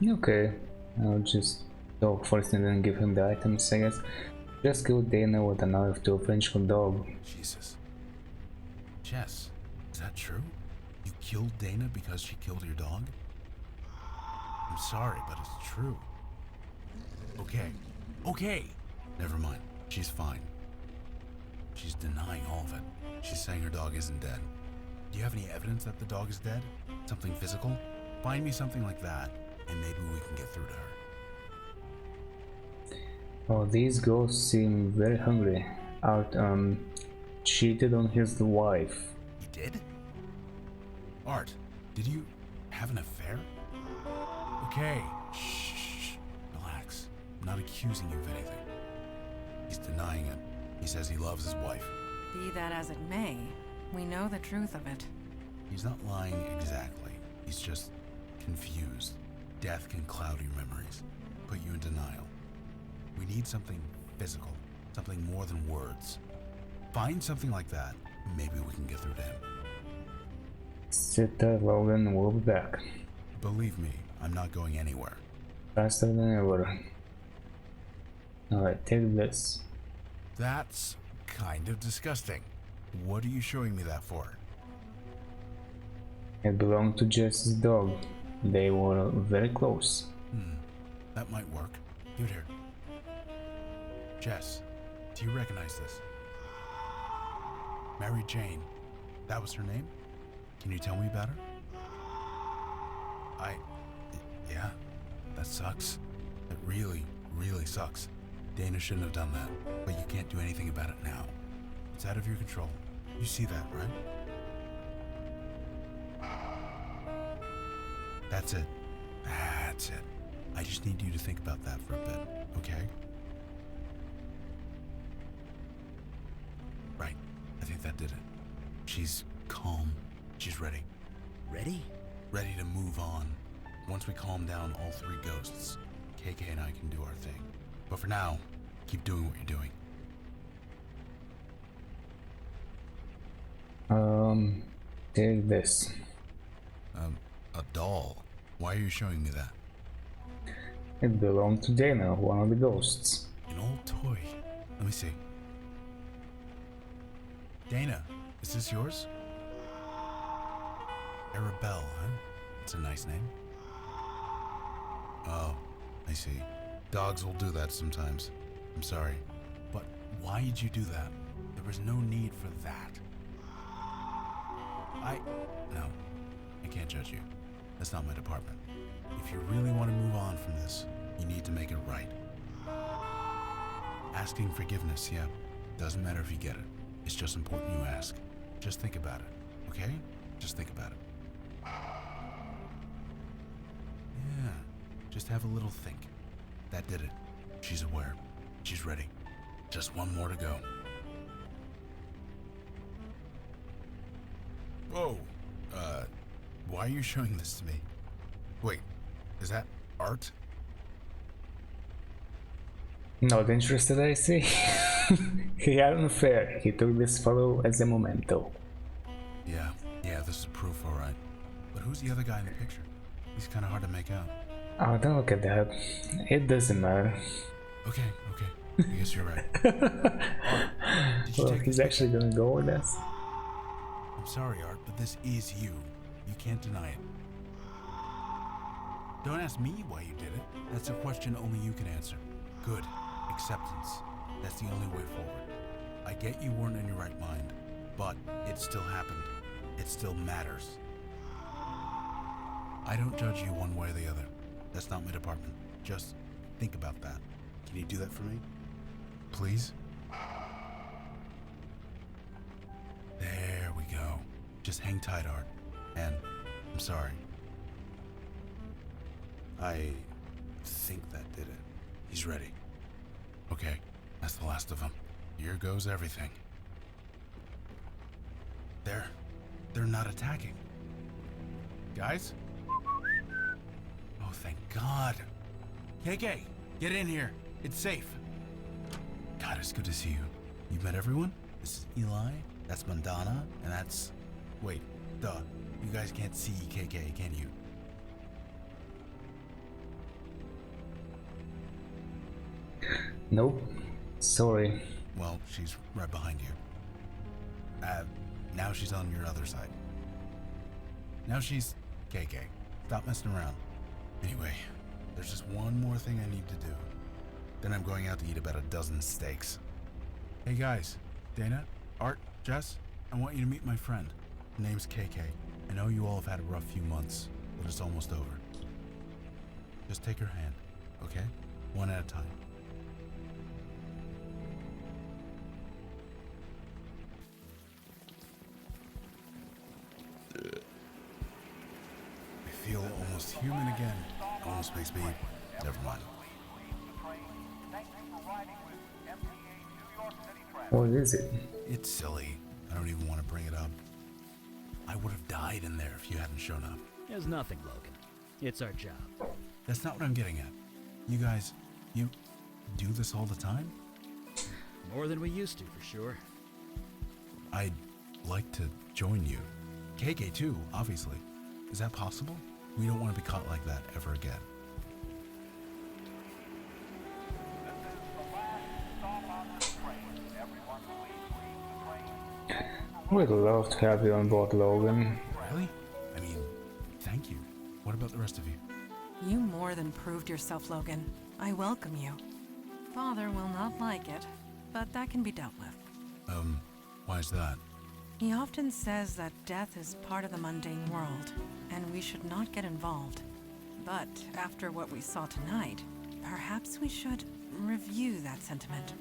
Okay. I'll just talk first and then give him the items, I guess. Just killed Dana with a knife to a French bulldog. Jesus. Jess, is that true? You killed Dana because she killed your dog? I'm sorry, but it's true. Okay. Never mind. She's fine. She's denying all of it. She's saying her dog isn't dead. Do you have any evidence that the dog is dead? Something physical? Find me something like that, and maybe we can get through to her. Oh, these ghosts seem very hungry. Art, cheated on his wife. He did? Art, did you have an affair? Okay, shh. Relax. I'm not accusing you of anything. He's denying it. He says he loves his wife. Be that as it may, We know the truth of it. He's not lying exactly. He's just confused. Death can cloud your memories, put you in denial. We need something physical, something more than words. Find something like that, maybe we can get through to him. Sit there, Logan, we'll be back. Believe me, I'm not going anywhere. Faster than ever. Alright, take this. That's kind of disgusting. What are you showing me that for? It belonged to Jess's dog. They were very close. That might work. Give it here. Jess, do you recognize this? Mary Jane. That was her name? Can you tell me about her? Yeah, that sucks. It really, really sucks. Dana shouldn't have done that, but you can't do anything about it now. It's out of your control. You see that, right? That's it. That's it. I just need you to think about that for a bit, okay? Right. I think that did it. She's calm. She's ready. Ready? Ready to move on. Once we calm down all three ghosts, KK and I can do our thing. But for now, keep doing what you're doing. Take this. A doll. Why are you showing me that? It belonged to Dana, one of the ghosts. An old toy. Let me see. Dana, is this yours? Arabelle, huh? It's a nice name. Oh, I see. Dogs will do that sometimes. I'm sorry. But why did you do that? There was no need for that. No, I can't judge you. That's not my department. If you really want to move on from this, you need to make it right. Asking forgiveness, yeah. Doesn't matter if you get it. It's just important you ask. Just think about it, okay? Just think about it. Yeah, just have a little think. That did it. She's aware. She's ready. Just one more to go. Whoa, why are you showing this to me? Wait, is that art? Not interested, I see. He had an affair. He took this photo as a memento. Yeah, this is proof, alright. But who's the other guy in the picture? He's kind of hard to make out. Oh, don't look at that. It doesn't matter. Okay, I guess you're right. Art, did you Well, take he's this actually gonna go with us. I'm sorry, Art, but this is you. You can't deny it. Don't ask me why you did it. That's a question only you can answer. Good. Acceptance. That's the only way forward. I get you weren't in your right mind, but it still happened. It still matters. I don't judge you one way or the other. That's not my department. Just think about that. Can you do that for me? Please? There we go. Just hang tight, Art. And I'm sorry. I think that did it. He's ready. Okay, that's the last of them. Here goes everything. They're not attacking. Guys? Oh, thank God. KK, get in here. It's safe. God, it's good to see you. You met everyone? This is Eli, that's Mandana, and that's... Wait, duh. You guys can't see KK, can you? Nope. Sorry. Well, she's right behind you. Now she's on your other side. Now she's... KK, stop messing around. Anyway, there's just one more thing I need to do. Then I'm going out to eat about a dozen steaks. Hey guys, Dana, Art, Jess, I want you to meet my friend. Her name's KK. I know you all have had a rough few months, but it's almost over. Just take her hand, okay? One at a time. I feel almost human again. Almost makes me... Never mind. What is it? It's silly. I don't even want to bring it up. I would have died in there if you hadn't shown up. There's nothing, Logan. It's our job. That's not what I'm getting at. You guys, you do this all the time? More than we used to, for sure. I'd like to join you. KK too, obviously. Is that possible? We don't want to be caught like that ever again. We'd love to have you on board, Logan. Really? I mean, thank you. What about the rest of you? You more than proved yourself, Logan. I welcome you. Father will not like it, but that can be dealt with. Why is that? He often says that death is part of the mundane world, and we should not get involved. But after what we saw tonight, perhaps we should review that sentiment.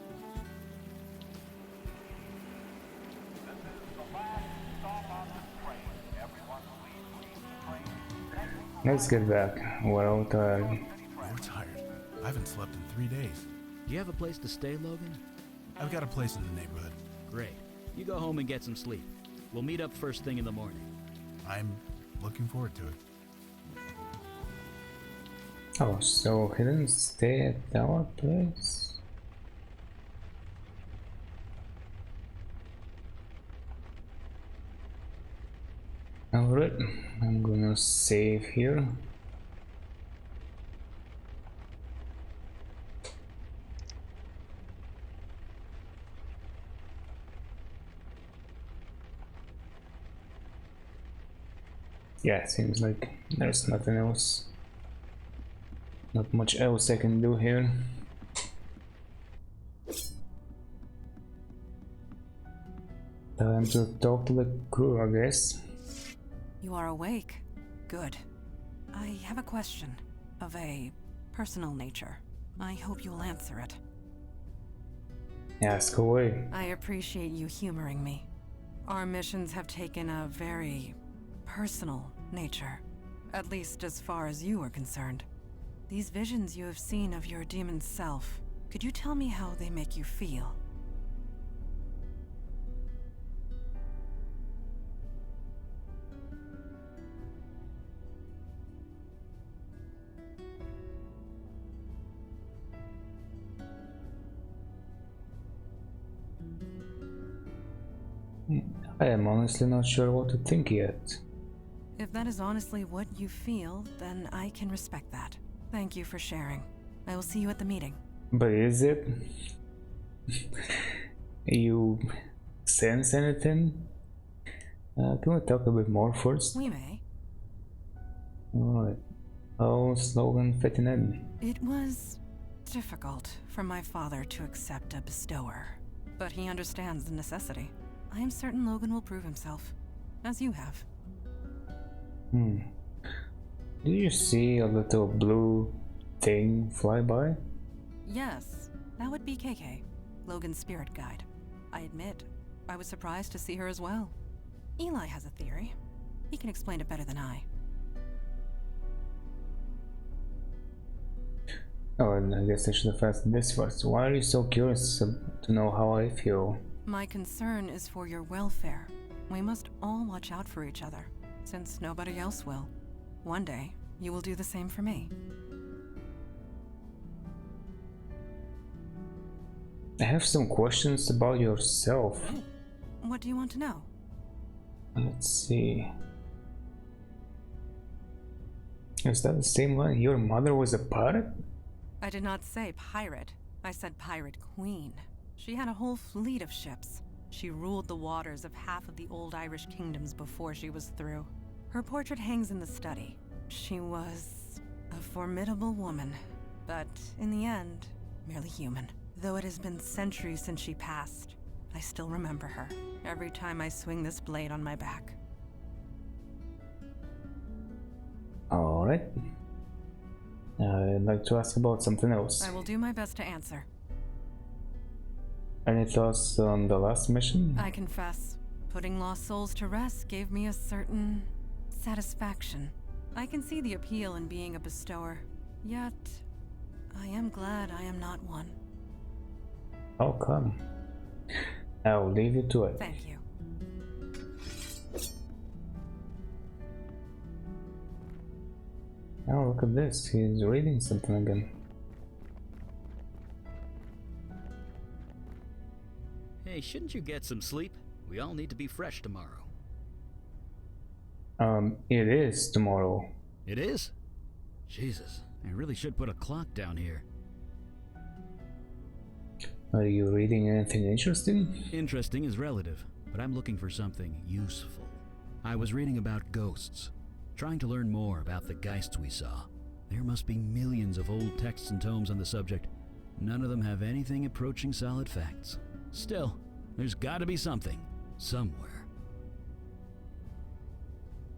Let's get back. We're all tired. We're tired. I haven't slept in 3 days. Do you have a place to stay, Logan? I've got a place in the neighborhood. Great. You go home and get some sleep. We'll meet up first thing in the morning. I'm looking forward to it. Oh, so he didn't stay at our place? Alright, I'm gonna save here. Yeah, seems like there's nothing else. Not much else I can do here. Time to talk to the crew, I guess. You are awake. Good. I have a question of a personal nature. I hope you'll answer it. Ask away. I appreciate you humoring me. Our missions have taken a very personal nature, at least as far as you are concerned. These visions you have seen of your demon self, could you tell me how they make you feel? I am honestly not sure what to think yet. If that is honestly what you feel, then I can respect that. Thank you for sharing. I will see you at the meeting. But is it? You sense anything? Can we talk a bit more first? We may. Alright. How's Logan fitting in? It was difficult for my father to accept a bestower, but he understands the necessity. I am certain Logan will prove himself, as you have. Did you see a little blue thing fly by? Yes, that would be KK, Logan's spirit guide. I admit, I was surprised to see her as well. Eli has a theory. He can explain it better than I. Oh, and I guess I should have asked this first. Why are you so curious to know how I feel? My concern is for your welfare. We must all watch out for each other, since nobody else will. One day, you will do the same for me. I have some questions about yourself. What do you want to know? Let's see. Is that the same line? Your mother was a pirate? I did not say pirate. I said pirate queen. She had a whole fleet of ships. She ruled the waters of half of the old Irish kingdoms before she was through. Her portrait hangs in the study. She was a formidable woman, but in the end, merely human. Though it has been centuries since she passed, I still remember her every time I swing this blade on my back. Alright. I'd like to ask about something else. I will do my best to answer. Any thoughts on the last mission? I confess, putting lost souls to rest gave me a certain satisfaction. I can see the appeal in being a bestower, yet I am glad I am not one. How come? I'll leave you to it. Thank you. Oh, look at this. He's reading something again. Hey, shouldn't you get some sleep? We all need to be fresh tomorrow. It is tomorrow. It is? Jesus, I really should put a clock down here. Are you reading anything interesting? Interesting is relative, but I'm looking for something useful. I was reading about ghosts, trying to learn more about the geists we saw. There must be millions of old texts and tomes on the subject. None of them have anything approaching solid facts. Still, there's gotta be something, somewhere.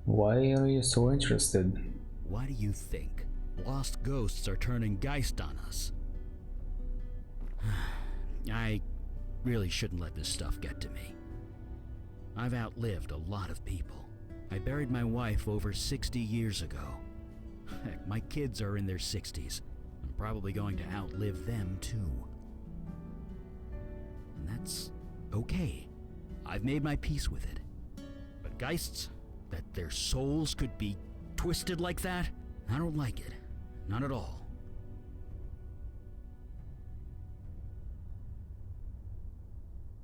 Why are you so interested? Why do you think lost ghosts are turning geist on us? I really shouldn't let this stuff get to me. I've outlived a lot of people. I buried my wife over 60 years ago. Heck, my kids are in their 60s. I'm probably going to outlive them too. And that's okay. I've made my peace with it. But geists, that their souls could be twisted like that, I don't like it. Not at all.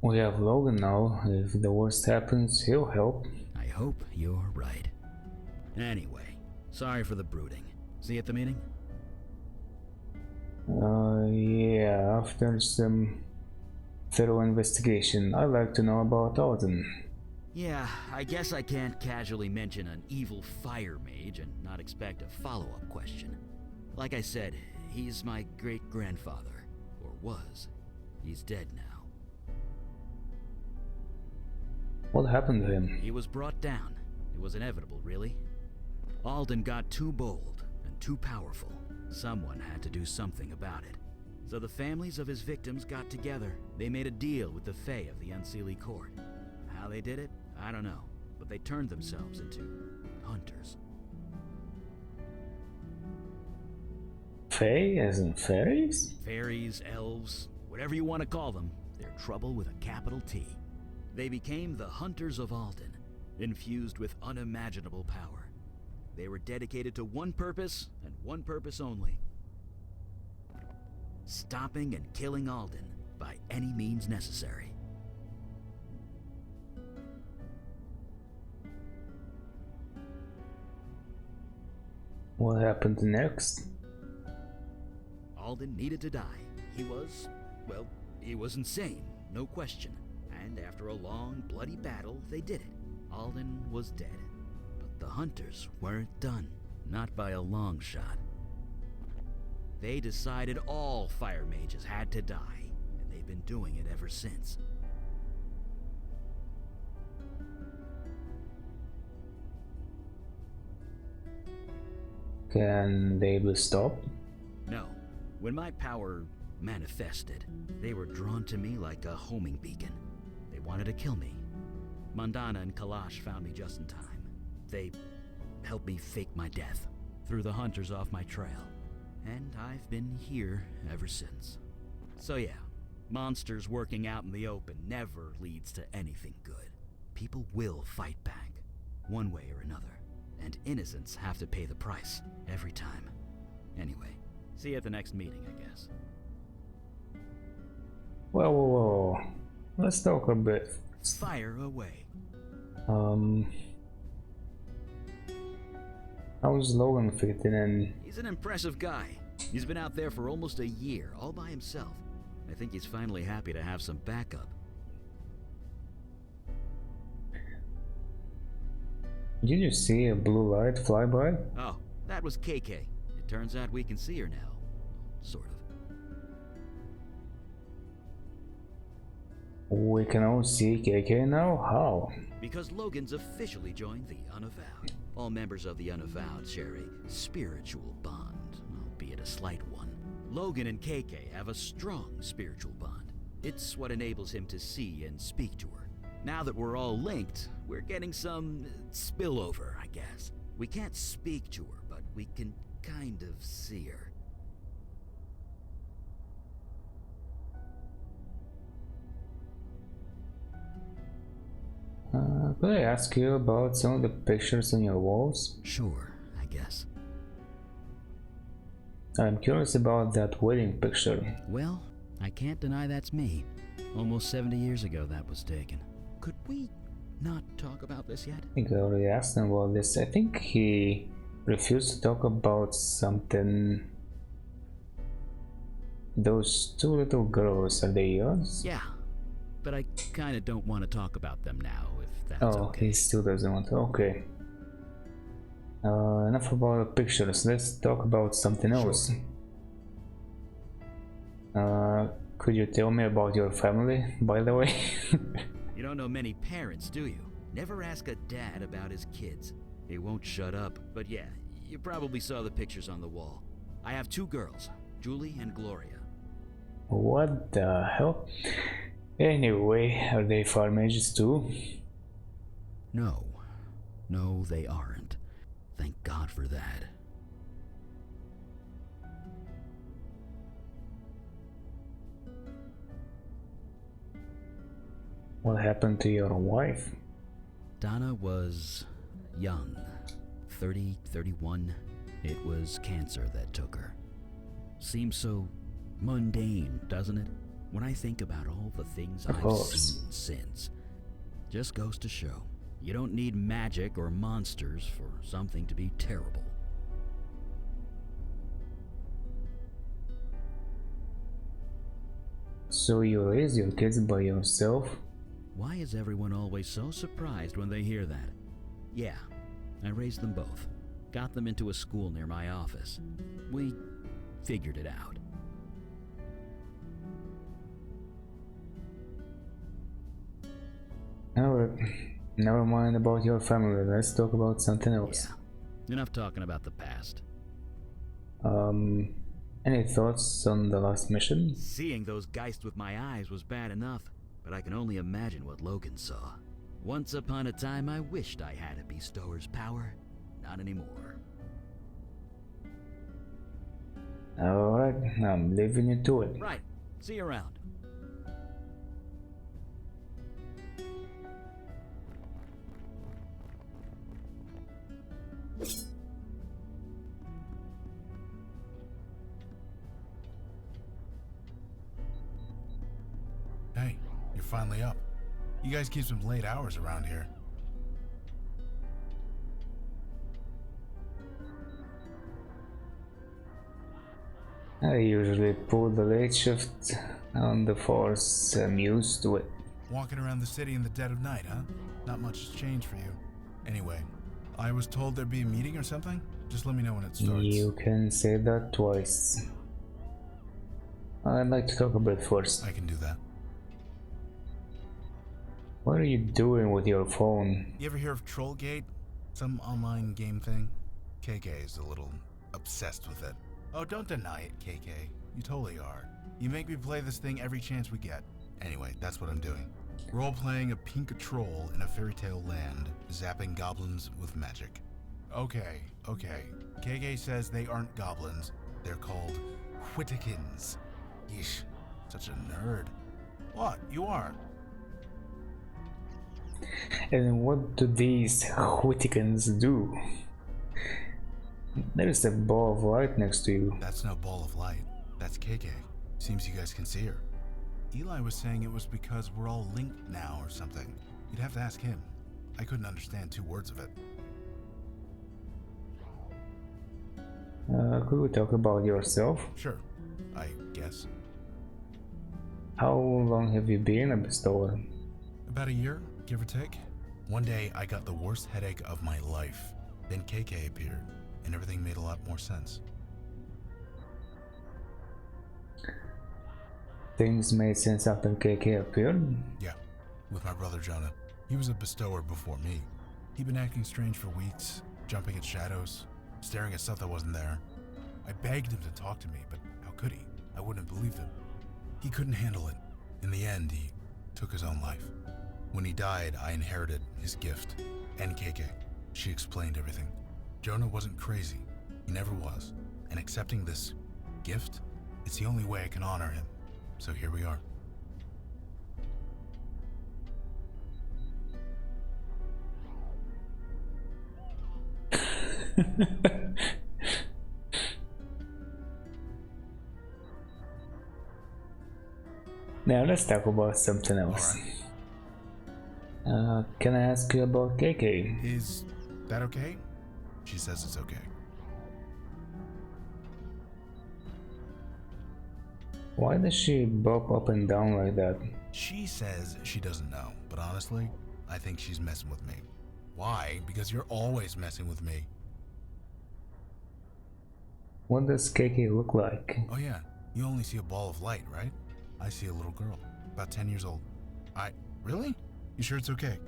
We have Logan now. If the worst happens, he'll help. I hope you're right. Anyway, sorry for the brooding. See you at the meeting? Yeah, after some thorough investigation, I'd like to know about Alden. Yeah, I guess I can't casually mention an evil fire mage and not expect a follow-up question. Like I said, he's my great-grandfather. Or was. He's dead now. What happened to him? He was brought down. It was inevitable, really. Alden got too bold and too powerful. Someone had to do something about it. So the families of his victims got together. They made a deal with the Fae of the Unseelie Court. How they did it, I don't know. But they turned themselves into hunters. Fae, as in fairies? Fairies, elves, whatever you want to call them. They're trouble with a capital T. They became the Hunters of Alden, infused with unimaginable power. They were dedicated to one purpose, and one purpose only. Stopping and killing Alden by any means necessary. What happened next? Alden needed to die. He was insane, no question. And after a long, bloody battle, they did it. Alden was dead. But the hunters weren't done. Not by a long shot. They decided all fire mages had to die, and they've been doing it ever since. Can they be stopped? No. When my power manifested, they were drawn to me like a homing beacon. They wanted to kill me. Mandana and Kalash found me just in time. They helped me fake my death, threw the hunters off my trail, and I've been here ever since. So yeah, monsters working out in the open never leads to anything good. People will fight back, one way or another, and innocents have to pay the price, every time. Anyway, see you at the next meeting, I guess. Whoa. Let's talk a bit. Fire away. How's Logan fitting in? He's an impressive guy. He's been out there for almost a year, all by himself. I think he's finally happy to have some backup. Did you see a blue light fly by? Oh, that was KK. It turns out we can see her now. Sort of. We can all see KK now? How? Because Logan's officially joined the Unavowed. All members of the Unavowed share a spiritual bond, albeit a slight one. Logan and KK have a strong spiritual bond. It's what enables him to see and speak to her. Now that we're all linked, we're getting some spillover, I guess. We can't speak to her, but we can kind of see her. Could I ask you about some of the pictures on your walls? Sure, I guess. I'm curious about that wedding picture. Well, I can't deny that's me. Almost 70 years ago that was taken. Could we not talk about this yet? I think I already asked him about this. I think he refused to talk about something. Those two little girls, are they yours? Yeah, but I kinda don't want to talk about them now, if that's Oh, okay. he still doesn't want to. Okay. Enough about the pictures. Let's talk about something else. Could you tell me about your family, by the way? You don't know many parents, do you? Never ask a dad about his kids. He won't shut up, but yeah, you probably saw the pictures on the wall. I have 2 girls, Julie and Gloria. What the hell? Anyway, are they farm ages too? No, they aren't. Thank God for that. What happened to your wife? Donna was young, 30, 31. It was cancer that took her. Seems so mundane, doesn't it? When I think about all the things Of I've course. seen since. Just goes to show, you don't need magic or monsters for something to be terrible. So you raise your kids by yourself? Why is everyone always so surprised when they hear that? Yeah, I raised them both. Got them into a school near my office. We figured it out. Never mind about your family. Let's talk about something else. Yeah, enough talking about the past. Any thoughts on the last mission? Seeing those geists with my eyes was bad enough, but I can only imagine what Logan saw. Once upon a time, I wished I had a bestower's power. Not anymore. Alright, I'm leaving you to it. Right. See you around. Hey, you're finally up. You guys keep some late hours around here. I usually pull the late shift on the force. I'm used to it. Walking around the city in the dead of night, huh? Not much has changed for you. Anyway, I was told there'd be a meeting or something? Just let me know when it starts. You can say that twice. I'd like to talk a bit first. I can do that. What are you doing with your phone? You ever hear of Trollgate? Some online game thing? KK is a little obsessed with it. Oh, don't deny it, KK. You totally are. You make me play this thing every chance we get. Anyway, that's what I'm doing. Role-playing a pink troll in a fairy tale land, zapping goblins with magic. Okay. KK says they aren't goblins. They're called Whittikins. Yeesh, such a nerd. What? You are? And what do these Whittikins do? There's a ball of light next to you. That's no ball of light. That's KK. Seems you guys can see her. Eli was saying it was because we're all linked now or something. You'd have to ask him. I couldn't understand 2 words of it. Could we talk about yourself? Sure, I guess. How long have you been a bestower? About a year, give or take. One day, I got the worst headache of my life. Then KK appeared, and everything made a lot more sense. Things made sense after KK appeared? Yeah, with my brother Jonah. He was a bestower before me. He'd been acting strange for weeks, jumping at shadows, staring at stuff that wasn't there. I begged him to talk to me, but how could he? I wouldn't have believed him. He couldn't handle it. In the end, he took his own life. When he died, I inherited his gift. And KK. She explained everything. Jonah wasn't crazy. He never was. And accepting this gift, it's the only way I can honor him. So here we are. Now let's talk about something else. Can I ask you about KK? Is that okay? She says it's okay. Why does she bop up and down like that? She says she doesn't know, but honestly, I think she's messing with me. Why? Because you're always messing with me. What does KK look like? Oh yeah, you only see a ball of light, right? I see a little girl, about 10 years old. Really? You sure it's okay?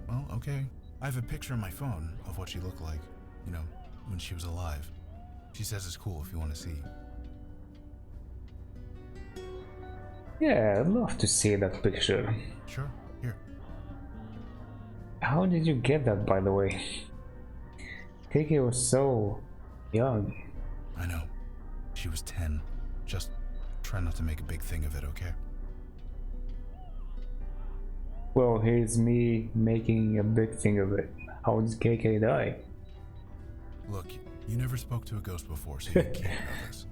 Well, okay. I have a picture on my phone of what she looked like, you know, when she was alive. She says it's cool if you want to see. Yeah, I'd love to see that picture. Sure, here. How did you get that, by the way? KK was so young. I know. She was 10. Just try not to make a big thing of it, okay? Well, here's me making a big thing of it. How did KK die? Look, you never spoke to a ghost before, so you can't know this.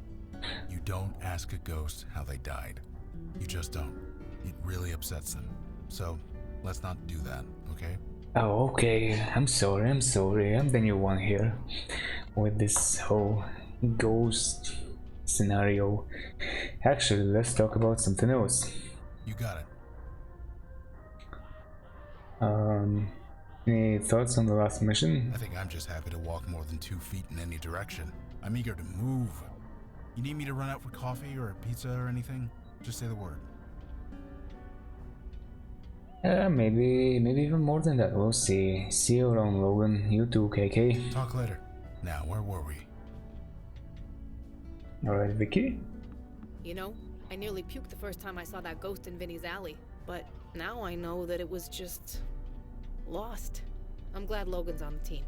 You don't ask a ghost how they died. You just don't. It really upsets them. So, let's not do that, okay? Oh, okay. I'm sorry. I'm the new one here with this whole ghost scenario. Actually, let's talk about something else. You got it. Any thoughts on the last mission? I think I'm just happy to walk more than 2 feet in any direction. I'm eager to move. You need me to run out for coffee or a pizza or anything? Just say the word. Maybe even more than that. We'll see. See you around, Logan. You too, KK. Talk later. Now, where were we? Alright, Vicky? You know, I nearly puked the first time I saw that ghost in Vinny's alley, but now I know that it was just lost. I'm glad Logan's on the team.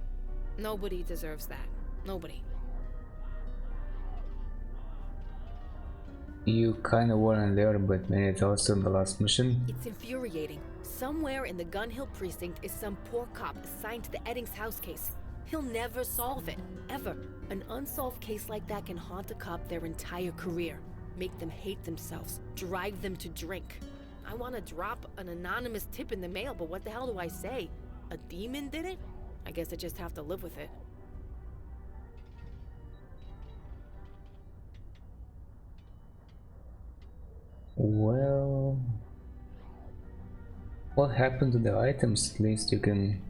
Nobody deserves that. Nobody. You kinda weren't there, but many thoughts on the last mission? It's infuriating. Somewhere in the Gun Hill precinct is some poor cop assigned to the Eddings house case. He'll never solve it, ever. An unsolved case like that can haunt a cop their entire career, make them hate themselves, drive them to drink. I want to drop an anonymous tip in the mail, but what the hell do I say? A demon did it? I guess I just have to live with it. Well, what happened to the items? At least you can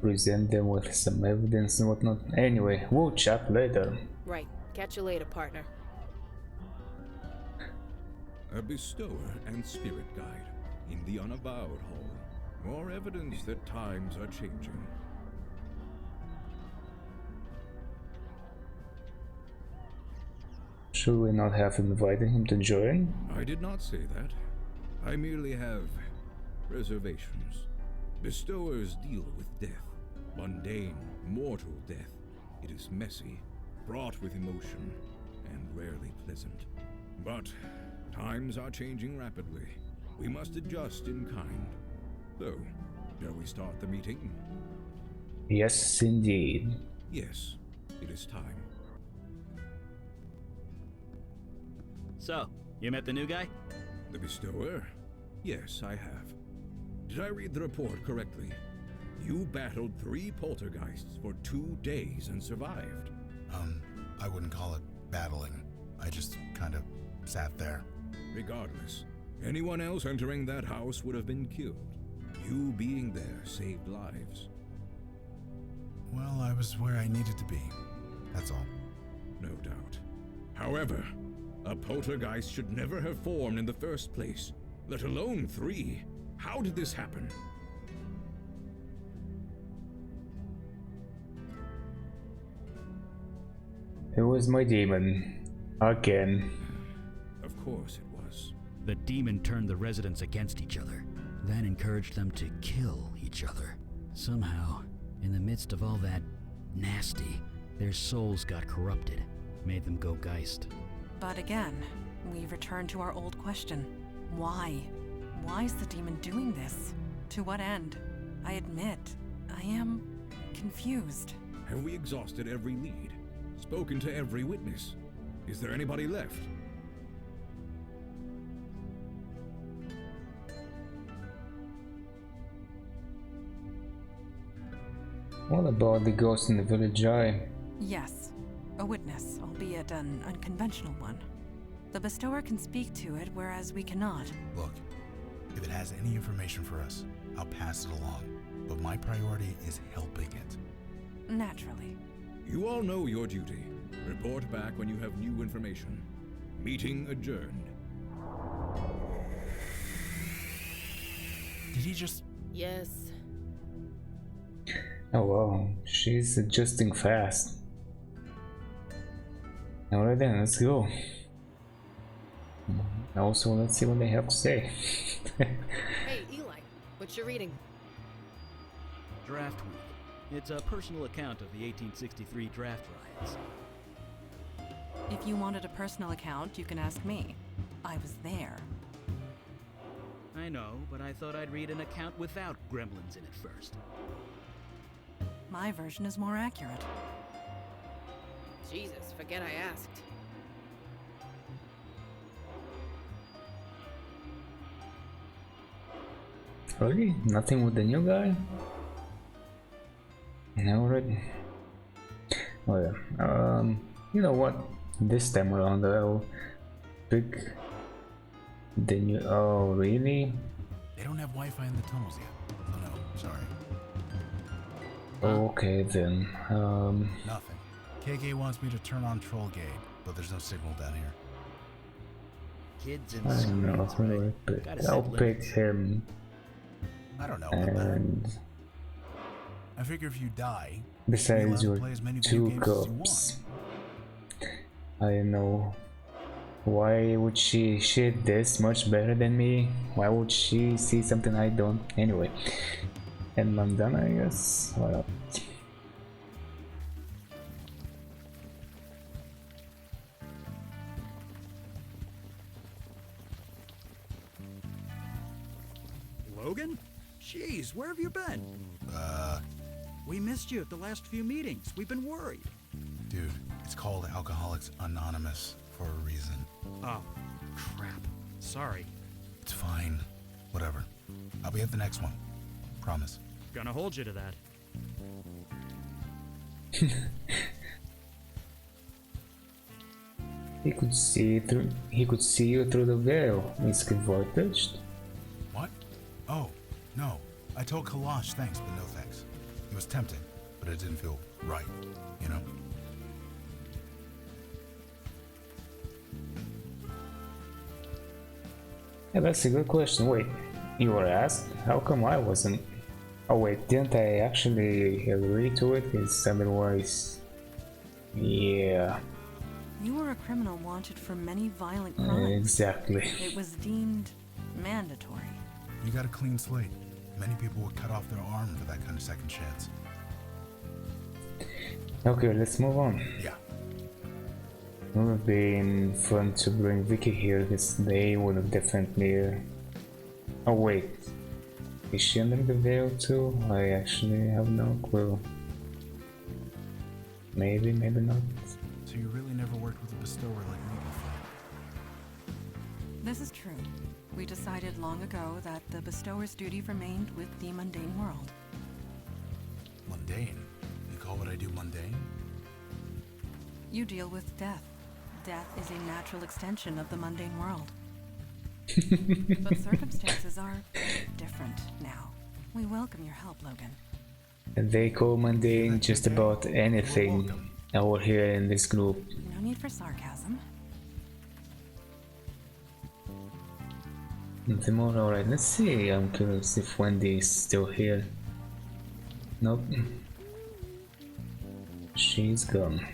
present them with some evidence and whatnot. Anyway, we'll chat later. Right. Catch you later, partner. A bestower and spirit guide in the Unavowed Hall. More evidence that times are changing. Should we not have invited him to join? I did not say that. I merely have reservations. Bestowers deal with death. Mundane, mortal death. It is messy, fraught with emotion, and rarely pleasant. But times are changing rapidly. We must adjust in kind. So, shall we start the meeting? Yes, indeed. Yes, it is time. So, you met the new guy? The bestower? Yes, I have. Did I read the report correctly? You battled 3 poltergeists for 2 days and survived. I wouldn't call it battling. I just kind of sat there. Regardless, anyone else entering that house would have been killed. You being there saved lives. Well, I was where I needed to be. That's all. No doubt. However, a poltergeist should never have formed in the first place, let alone 3. How did this happen? It was my demon. Again. Of course it was. The demon turned the residents against each other, then encouraged them to kill each other. Somehow, in the midst of all that nasty, their souls got corrupted, made them go geist. But again, we return to our old question. Why? Why is the demon doing this? To what end? I admit, I am confused. Have we exhausted every lead? Spoken to every witness? Is there anybody left? What about the ghost in the village eye? Yes, a witness, albeit an unconventional one. The bestower can speak to it, whereas we cannot. Look, if it has any information for us, I'll pass it along. But my priority is helping it. Naturally. You all know your duty. Report back when you have new information. Meeting adjourned. Did he just... Yes. Oh wow, she's adjusting fast. Alright then, let's go. Also, let's see what they have to say. Hey, Eli, what you reading? Draft Week. It's a personal account of the 1863 draft riots. If you wanted a personal account, you can ask me. I was there. I know, but I thought I'd read an account without gremlins in it first. My version is more accurate. Jesus, forget I asked. Really? Nothing with the new guy? No, already. Oh yeah. You know what? This time around I'll pick the new. Oh really? They don't have Wi-Fi in the tunnels yet. Oh no, sorry. Okay then. Nothing. KK wants me to turn on Troll Gate, but there's no signal down here. Kids in I don't know screens, who do I right? pick. Gotta set I'll pick limits. him. I don't know. What better? And I figure if you die, besides you'll your play as many video two games as you want. cops, I don't know. Why would she shit this much better than me? Why would she see something I don't? Anyway. And Mandana, I guess. What up? Logan? Jeez, where have you been? We missed you at the last few meetings. We've been worried. Dude, it's called Alcoholics Anonymous for a reason. Oh, crap. Sorry. It's fine. Whatever. I'll be at the next one. Promise. Gonna hold you to that. He could see through. He could see you through the veil. Is he voltaged? What? Oh, no. I told Kalash thanks, but no thanks. It was tempting, but it didn't feel right, you know? Yeah, that's a good question. Wait, you were asked? How come I wasn't? Oh wait, didn't I actually agree to it? Because otherwise, yeah, You were a criminal wanted for many violent crimes. exactly. It was deemed mandatory. You got a clean slate. Many people would cut off their arm for that kind of second chance. Okay, let's move on. Yeah. It would have been fun to bring Vicky here because they would have definitely. Oh wait, is she under the veil too? I actually have no clue. Maybe, maybe not. So you really never worked with a bestower like me before? This is true. We decided long ago that the bestower's duty remained with the mundane world. Mundane? You call what I do mundane? You deal with death. Death is a natural extension of the mundane world. But circumstances are different now. We welcome your help, Logan. They call mundane just about anything over here in this group. No need for sarcasm. Nothing more. Alright, let's see. I'm curious if Wendy is still here. Nope. She's gone.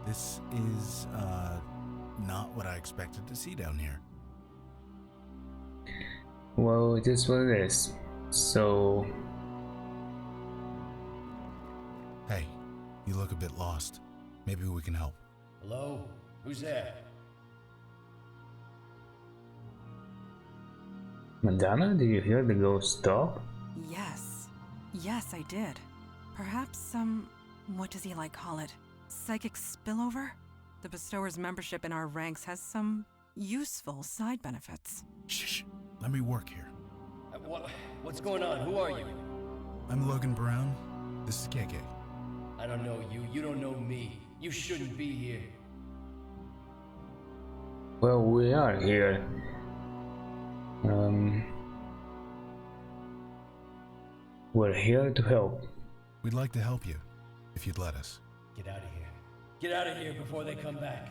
This is, not what I expected to see down here. Well, it is what it is. So, Hey, you look a bit lost. Maybe we can help. Hello? Who's that? Mandana, do you hear the ghost talk? Yes. Yes, I did. Perhaps what does Eli call it? Psychic spillover? The bestower's membership in our ranks has some useful side benefits. Shh. Let me work here. What's going on? Who are you? I'm Logan Brown. This is KK. I don't know you. You don't know me. You shouldn't be here. Well, we are here. We're here to help. We'd like to help you, if you'd let us. Get out of here. Get out of here before they come back.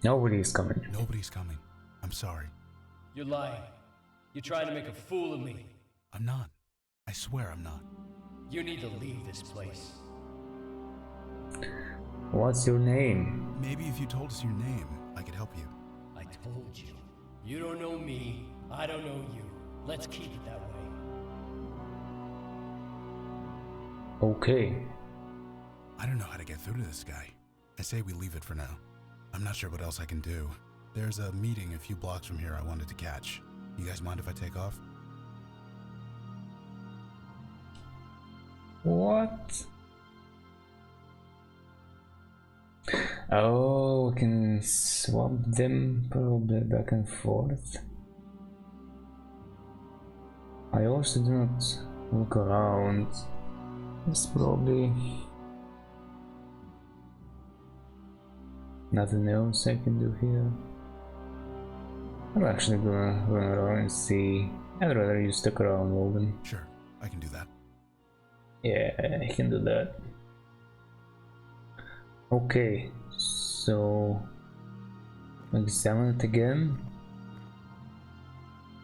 Nobody's coming. Nobody's coming. I'm sorry. You're lying. You're trying to make a fool of me. I'm not. I swear I'm not. You need to leave this place. What's your name? Maybe if you told us your name, I could help you. I told you. You don't know me. I don't know you. Let's keep it that way. Okay. I don't know how to get through to this guy. I say we leave it for now. I'm not sure what else I can do. There's a meeting a few blocks from here I wanted to catch. You guys mind if I take off? What? Oh, we can swap them probably back and forth. I also do not look around. There's probably nothing else I can do here. I'm actually gonna run around and see. I'd rather you stick around, Logan. Sure, I can do that. Yeah, I can do that. Okay, so examine it again.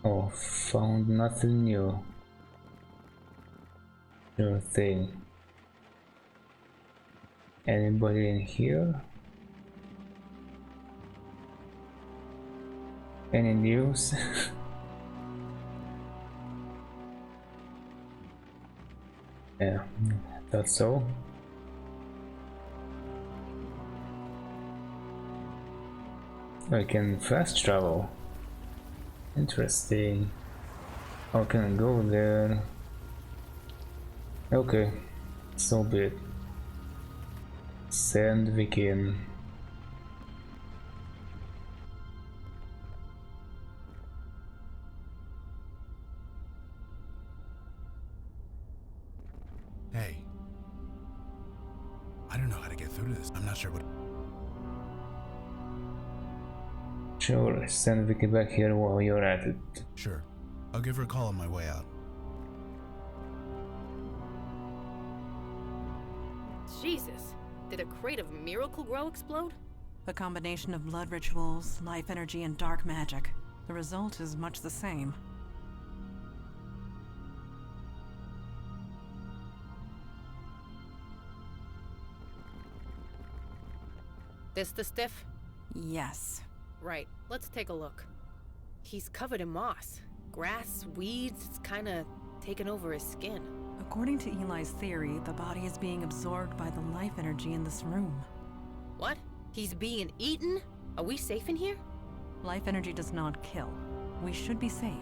Oh, found nothing new. Sure thing. Anybody in here? Any news? Yeah, thought so. I can fast travel. Interesting. How can I go there? Okay, so be it. Send Vicky in. Hey. I don't know how to get through to this. I'm not sure what... Sure, send Vicky back here while you're at it. Sure. I'll give her a call on my way out. Jesus, did a crate of Miracle Grow explode? A combination of blood rituals, life energy, and dark magic. The result is much the same. This the stiff? Yes. Right, let's take a look. He's covered in moss. Grass, weeds, it's kinda taken over his skin. According to Eli's theory, the body is being absorbed by the life energy in this room. What? He's being eaten? Are we safe in here? Life energy does not kill. We should be safe.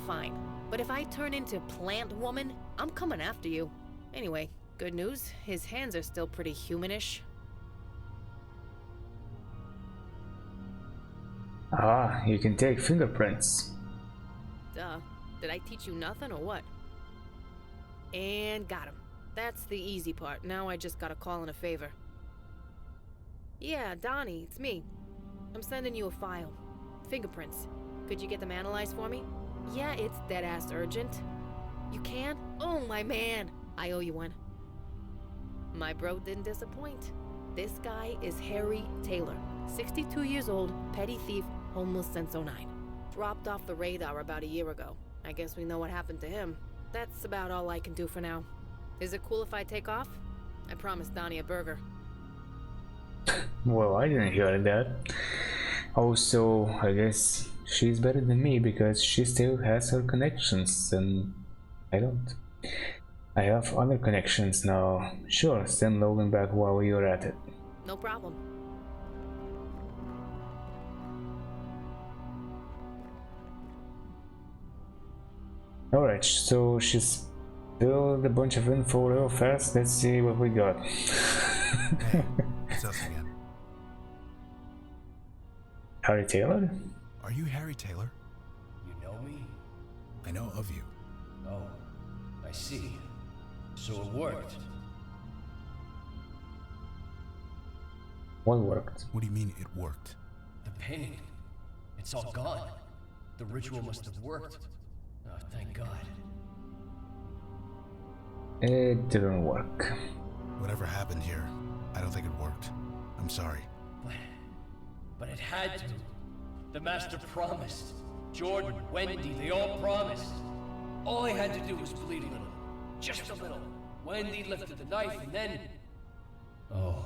Fine. But if I turn into Plant Woman, I'm coming after you. Anyway, good news, his hands are still pretty humanish. Ah, you can take fingerprints. Duh. Did I teach you nothing or what? And got him. That's the easy part. Now I just gotta call in a favor. Yeah, Donnie, it's me. I'm sending you a file. Fingerprints. Could you get them analyzed for me? Yeah, it's dead-ass urgent. You can? Oh, my man. I owe you one. My bro didn't disappoint. This guy is Harry Taylor. 62 years old, petty thief, homeless since '09. Dropped off the radar about a year ago. I guess we know what happened to him. That's about all I can do for now. Is it cool if I take off? I promised Donnie a burger. Well, I didn't hear that. Also, I guess she's better than me because she still has her connections and I don't. I have other connections now. Sure, send Logan back while you're at it. No problem. Alright, so she spilled a bunch of info real fast. Let's see what we got. Hey, it's us again. Harry Taylor? Are you Harry Taylor? You know me? I know of you. Oh, I see. So it worked. What worked? What do you mean it worked? The pain. It's all gone. The ritual must have worked. Oh, thank God. It didn't work. Whatever happened here, I don't think it worked. I'm sorry. But it had to. The Master promised. Jordan, Wendy, they all promised. All I had to do was bleed a little. Just a little. Wendy lifted the knife and then... Oh,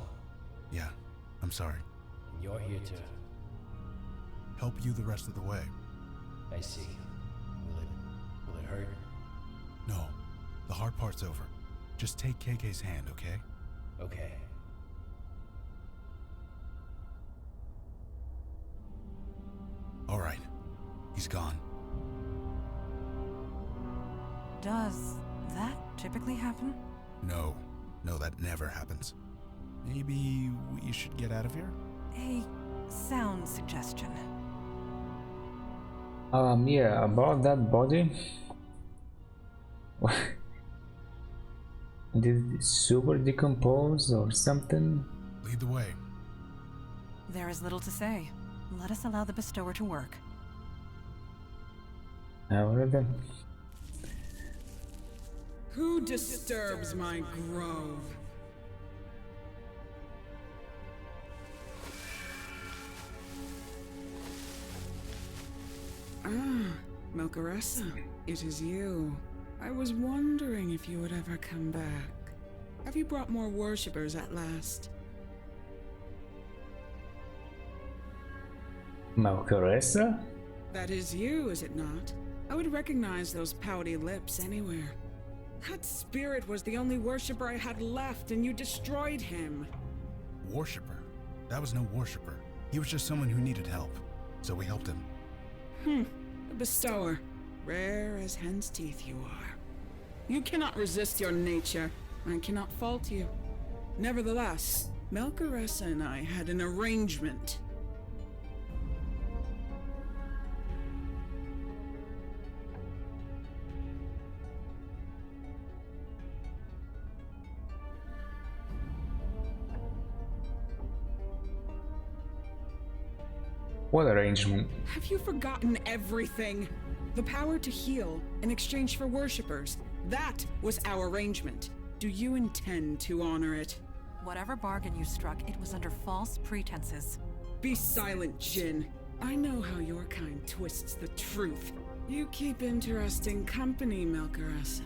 Yeah, I'm sorry. and you're here to... Help you the rest of the way. I see. Will it hurt? No, the hard part's over. Just take KK's hand, okay? Okay. All right. He's gone. Does that typically happen? No, that never happens. Maybe we should get out of here? A sound suggestion. Yeah, about that body. Did it super decompose or something? Lead the way. There is little to say. Let us allow the bestower to work. Alright then. Who disturbs my grove? Ah, Melchoressa, it is you. I was wondering if you would ever come back. Have you brought more worshippers at last? Melchoressa? That is you, is it not? I would recognize those pouty lips anywhere. That spirit was the only worshipper I had left, and you destroyed him. Worshipper? That was no worshipper. He was just someone who needed help. So we helped him. The bestower. Rare as hen's teeth you are. You cannot resist your nature. I cannot fault you. Nevertheless, Melchoressa and I had an arrangement. What arrangement? Have you forgotten everything? The power to heal in exchange for worshippers. That was our arrangement. Do you intend to honor it? Whatever bargain you struck, it was under false pretenses. Be silent, Jin. I know how your kind twists the truth. You keep interesting company, Melchoressa.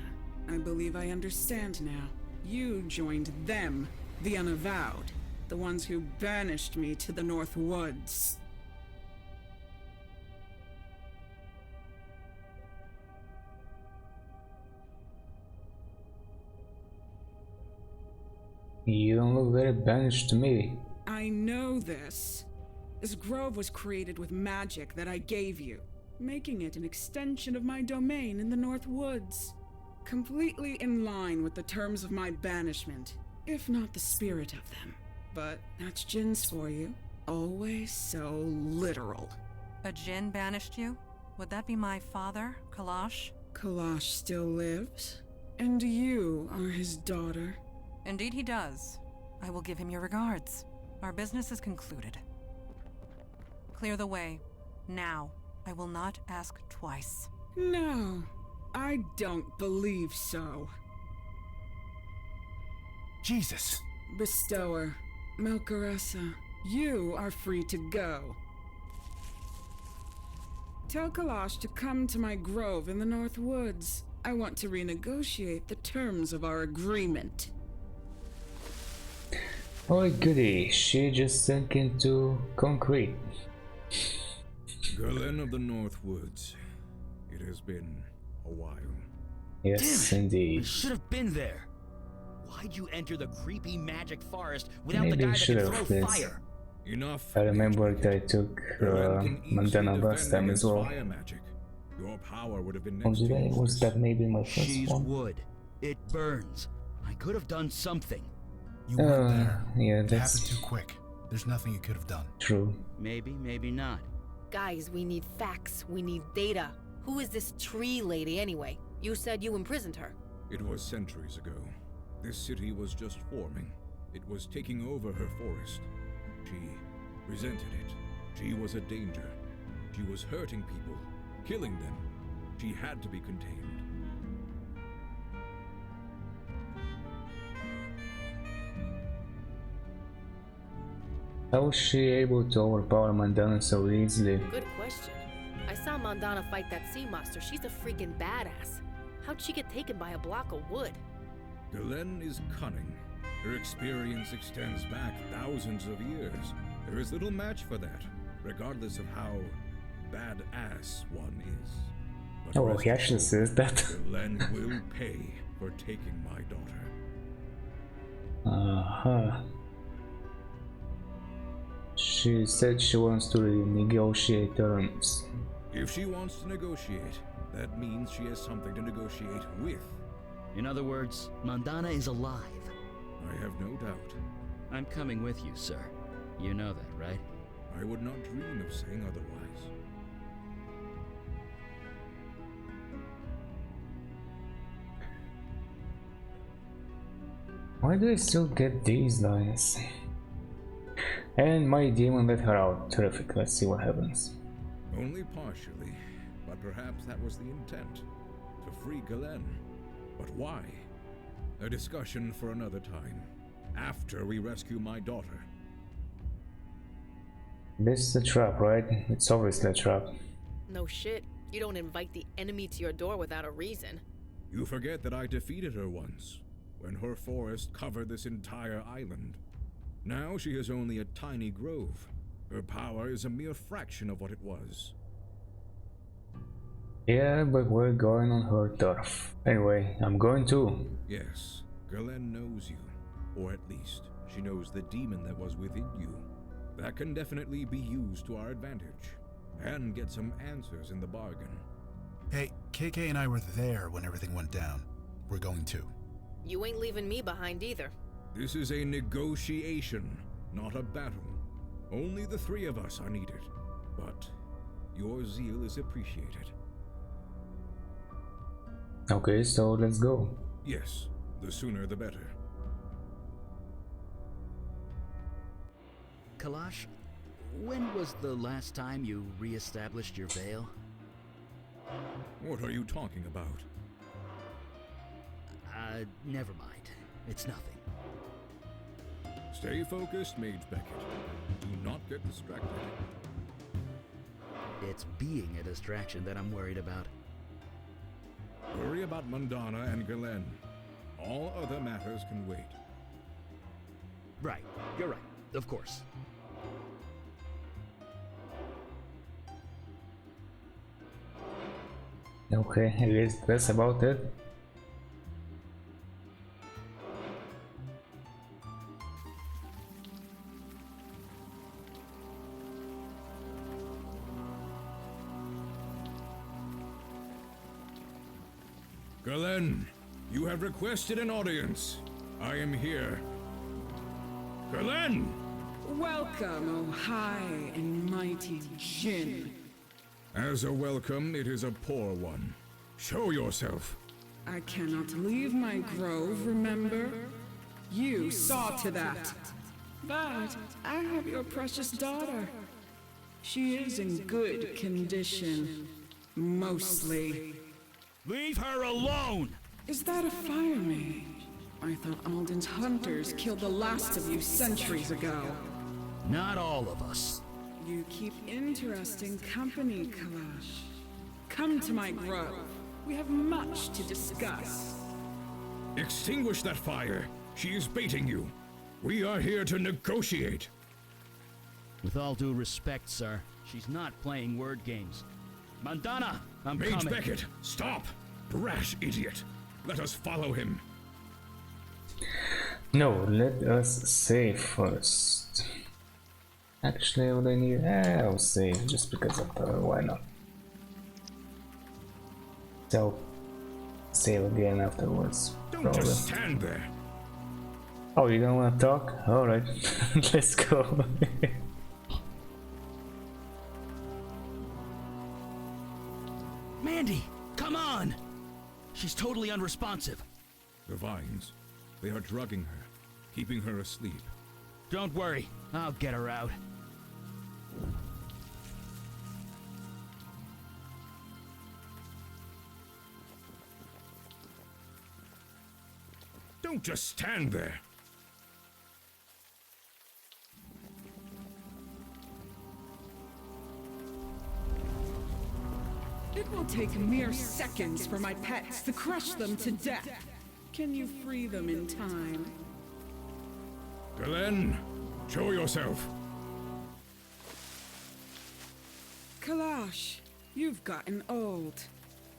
I believe I understand now. You joined them, the Unavowed, the ones who banished me to the North Woods. You don't look very banished to me. I know this. This grove was created with magic that I gave you, making it an extension of my domain in the North Woods. Completely in line with the terms of my banishment, if not the spirit of them. But that's Jin's for you. Always so literal. A Jinn banished you? Would that be my father, Kalash? Kalash still lives, and you are his daughter. Indeed he does. I will give him your regards. Our business is concluded. Clear the way. Now. I will not ask twice. No, I don't believe so. Jesus! Bestower, Melchoressa, you are free to go. Tell Kalash to come to my grove in the North Woods. I want to renegotiate the terms of our agreement. Oh goody, she just sunk into concrete. Girlin of the North Woods, it has been a while. Yes, Damn it. I indeed. should have been there. Why'd you enter the creepy magic forest without Maybe the guy you that should can have, throw yes. fire? Enough. I remember that I took Girlin can easily Montana last defend time as against well. fire magic. Your power would have been Oh, next did to I? Was useless. that maybe my first She's one? wood. It burns. I could have done something. You weren't there. Yeah, It that's happened too quick. There's nothing you could have done. true. Maybe, maybe not. Guys, we need facts. We need data. Who is this tree lady anyway? You said you imprisoned her. It was centuries ago. This city was just forming. It was taking over her forest. She resented it. She was a danger. She was hurting people, killing them. She had to be contained. How was she able to overpower Mandana so easily? Good question. I saw Mandana fight that sea monster. She's a freaking badass. How'd she get taken by a block of wood? Galen is cunning. Her experience extends back thousands of years. There is little match for that, regardless of how badass one is. But Oh, rest he actually assured, says that. Galen will pay for taking my daughter. Uh-huh. She said she wants to renegotiate terms. If she wants to negotiate, that means she has something to negotiate with. In other words, Mandana is alive. I have no doubt. I'm coming with you, sir. You know that, right? I would not dream of saying otherwise. Why do I still get these lines? And my demon let her out. Terrific, let's see what happens. Only partially, but perhaps that was the intent. To free Galen. But why? A discussion for another time. After we rescue my daughter. This is a trap, right? It's obviously a trap. No shit. You don't invite the enemy to your door without a reason. You forget that I defeated her once, when her forest covered this entire island. Now she is only a tiny grove. Her power is a mere fraction of what it was. Yeah, but we're going on her turf. Anyway, I'm going too. Yes, Galen knows you. Or at least, she knows the demon that was within you. That can definitely be used to our advantage. And get some answers in the bargain. Hey, KK and I were there when everything went down. We're going too. You ain't leaving me behind either. This is a negotiation, not a battle. Only the three of us are needed. But your zeal is appreciated. Okay, so let's go. Yes, the sooner the better. Kalash, when was the last time you re-established your veil? What are you talking about? Never mind. It's nothing. Stay focused, Mage Beckett. Do not get distracted. It's being a distraction that I'm worried about. Worry about Mandana and Galen. All other matters can wait. Right. You're right. Of course. Okay, I guess that's about it. Galen, you have requested an audience. I am here. Galen! Welcome, O high and mighty Jinn. As a welcome, it is a poor one. Show yourself. I cannot leave my grove, remember? You saw to that. But I have your precious daughter. She is in good condition. Mostly. Leave her alone! Is that a fire mage? I thought Alden's hunters killed the last of you centuries ago. Not all of us. You keep interesting company, Kalash. Come to my grove. We have much to discuss. Extinguish that fire. She is baiting you. We are here to negotiate. With all due respect, sir, she's not playing word games. Mandana, I'm Mage coming. Beckett, stop! Brash idiot. Let us follow him. No, let us save first. Actually, what I need? I'll save just because of why not? So save again afterwards. Don't Probably. just stand there. Oh, you don't want to talk? Alright, let's go. Mandy, come on! She's totally unresponsive. The vines. They are drugging her, keeping her asleep. Don't worry, I'll get her out. Don't just stand there. It will take mere seconds for my pets to crush them to death. Can you free them in time? Glenn, show yourself. Kalash, you've gotten old.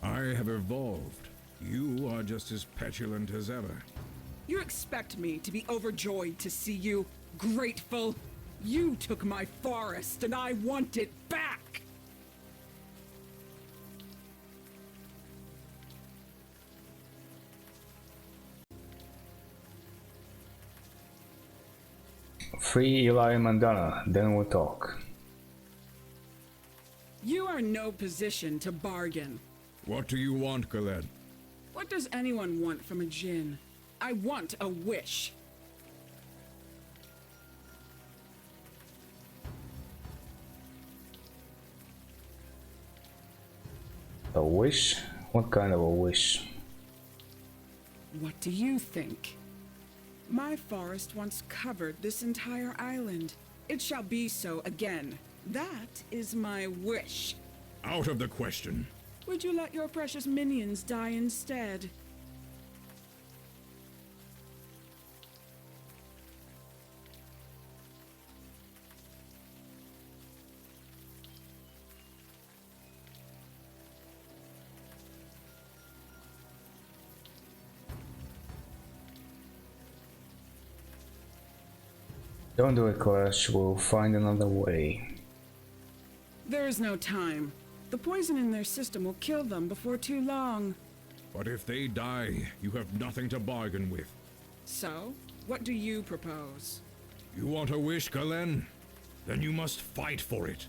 I have evolved. You are just as petulant as ever. You expect me to be overjoyed to see you? Grateful? You took my forest and I want it back! Free Eli and Mandana, then we'll talk. You are in no position to bargain. What do you want, Glenn? What does anyone want from a djinn? I want a wish. A wish? What kind of a wish? What do you think? My forest once covered this entire island. It shall be so again. That is my wish. Out of the question. Would you let your precious minions die instead? Don't do it, Clash. We'll find another way. There is no time. The poison in their system will kill them before too long. But if they die, you have nothing to bargain with. So, what do you propose? You want a wish, Glenn? Then you must fight for it.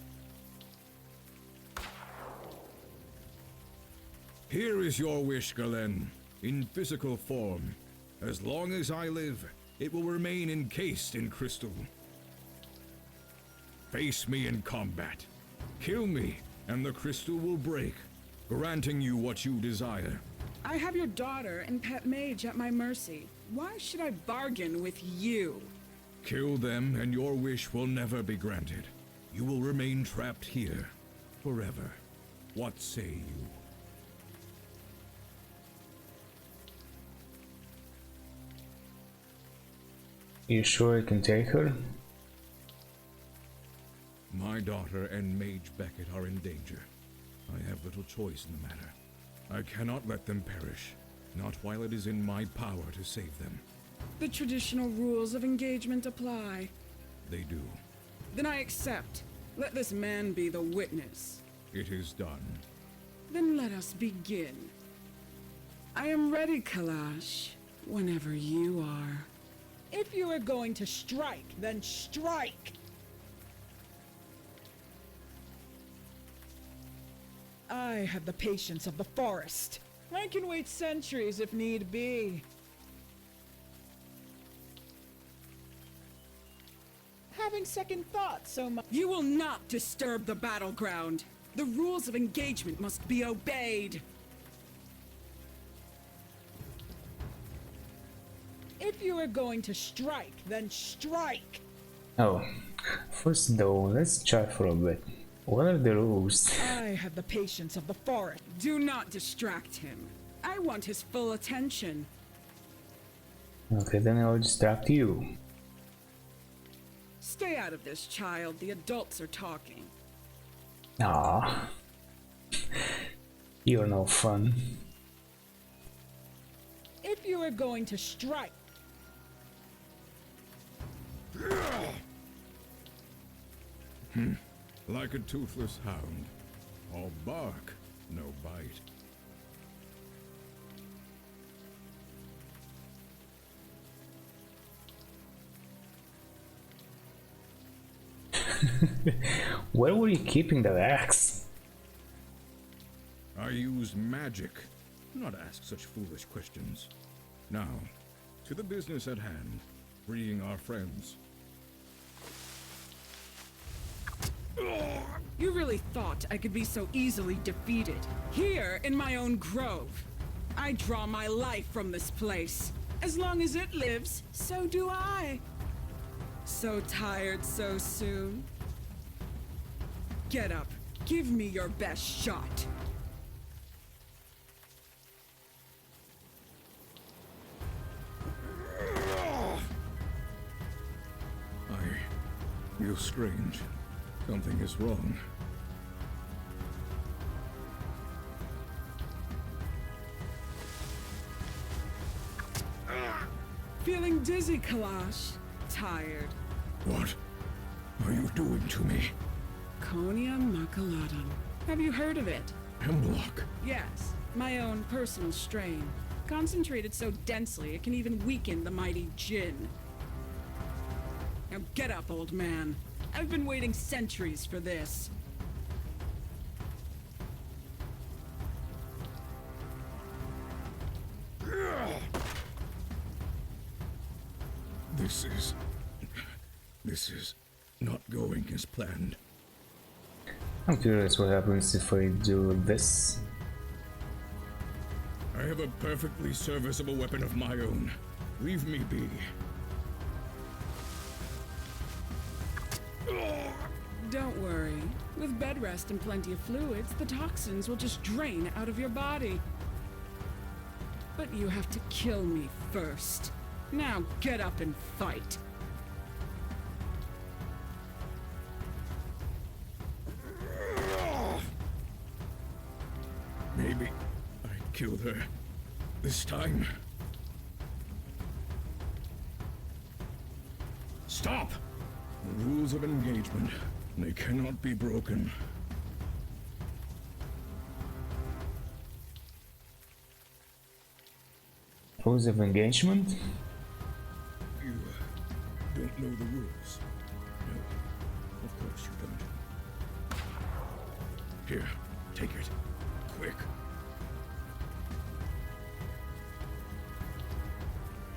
Here is your wish, Glenn, in physical form. As long as I live, it will remain encased in crystal. Face me in combat. Kill me, and the crystal will break, granting you what you desire. I have your daughter and pet mage at my mercy. Why should I bargain with you? Kill them, and your wish will never be granted. You will remain trapped here, forever. What say you? You sure you can take her? My daughter and Mage Beckett are in danger. I have little choice in the matter. I cannot let them perish, not while it is in my power to save them. The traditional rules of engagement apply. They do. Then I accept. Let this man be the witness. It is done. Then let us begin. I am ready, Kalash, whenever you are. If you are going to strike, then strike! I have the patience of the forest. I can wait centuries if need be. Having second thoughts so much. You will not disturb the battleground. The rules of engagement must be obeyed. If you are going to strike, then strike! Oh, first though, let's chat for a bit. What are the rules? I have the patience of the forest. Do not distract him. I want his full attention. Okay, then I'll distract you. Stay out of this, child. The adults are talking. Ah, you're no fun. If you are going to strike... Like a toothless hound. All bark, no bite. Where were you keeping that axe? I use magic. Do not ask such foolish questions. Now, to the business at hand, freeing our friends. You really thought I could be so easily defeated? Here, in my own grove. I draw my life from this place. As long as it lives, so do I. So tired so soon? Get up. Give me your best shot. I feel strange. Something is wrong. Feeling dizzy, Kalash? Tired. What are you doing to me? Konia Makaladan. Have you heard of it? Hemlock. Yes, my own personal strain. Concentrated so densely it can even weaken the mighty Jinn. Now get up, old man. I've been waiting centuries for this. This is not going as planned. I'm curious what happens if I do this. I have a perfectly serviceable weapon of my own. Leave me be. Don't worry. With bed rest and plenty of fluids, the toxins will just drain out of your body. But you have to kill me first. Now get up and fight. Maybe I killed her. This time. Stop! The rules of engagement. They cannot be broken. Rules of engagement? You don't know the rules. No, of course you don't. Here, take it. Quick.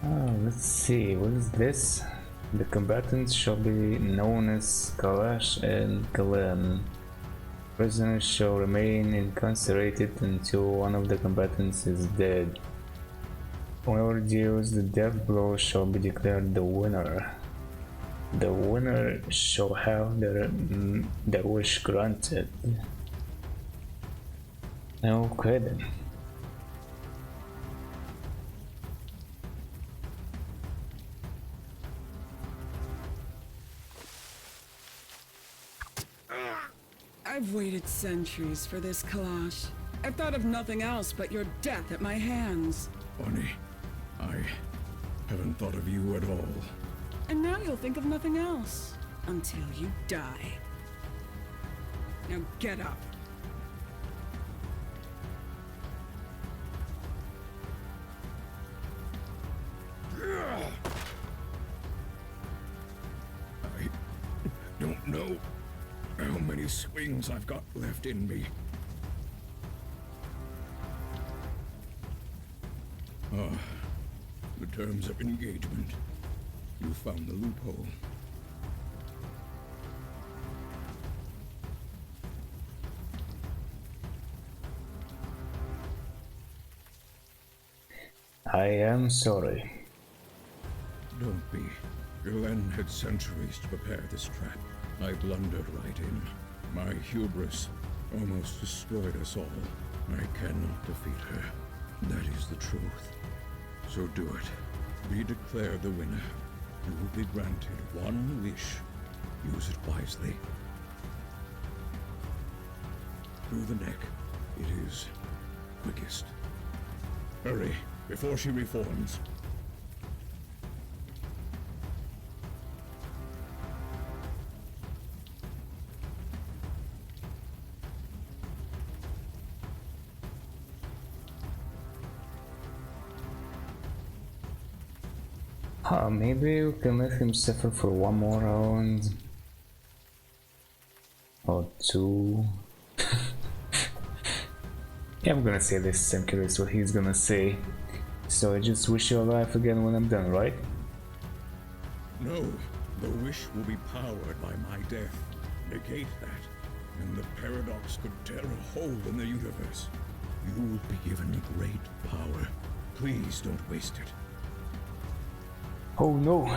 Oh, let's see, what is this? The combatants shall be known as Kalash and Kalan. Prisoners shall remain incarcerated until one of the combatants is dead. Whoever deals the death blow shall be declared the winner. The winner shall have their wish granted. Okay then. I've waited centuries for this, Kalash. I've thought of nothing else but your death at my hands. Bonnie, I haven't thought of you at all. And now you'll think of nothing else. Until you die. Now get up. I don't know how many swings I've got left in me. Ah, the terms of engagement. You found the loophole. I am sorry. Don't be. Glenn had centuries to prepare this trap. I blundered right in. My hubris almost destroyed us all. I cannot defeat her. That is the truth. So do it. Be declared the winner. You will be granted one wish. Use it wisely. Through the neck. It is quickest. Hurry, before she reforms. Maybe we can let him suffer for one more round. or two. Yeah, I'm gonna say this. I'm curious what he's gonna say. So I just wish you alive again when I'm done, right? No, the wish will be powered by my death. Negate that, and the paradox could tear a hole in the universe. You will be given great power. Please don't waste it. Oh no!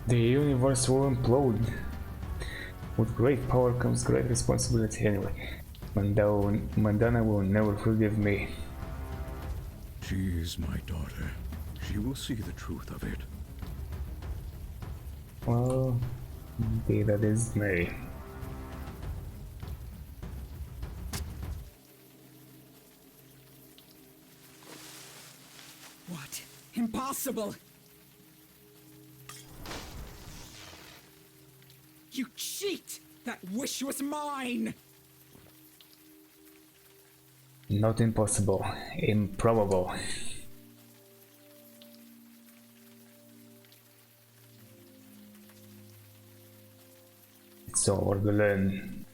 The universe will implode. With great power comes great responsibility anyway. Mandana will never forgive me. She is my daughter. She will see the truth of it. Well, be that is may. What? Impossible! You cheat! That wish was mine! Not impossible. Improbable. It's over, Glenn.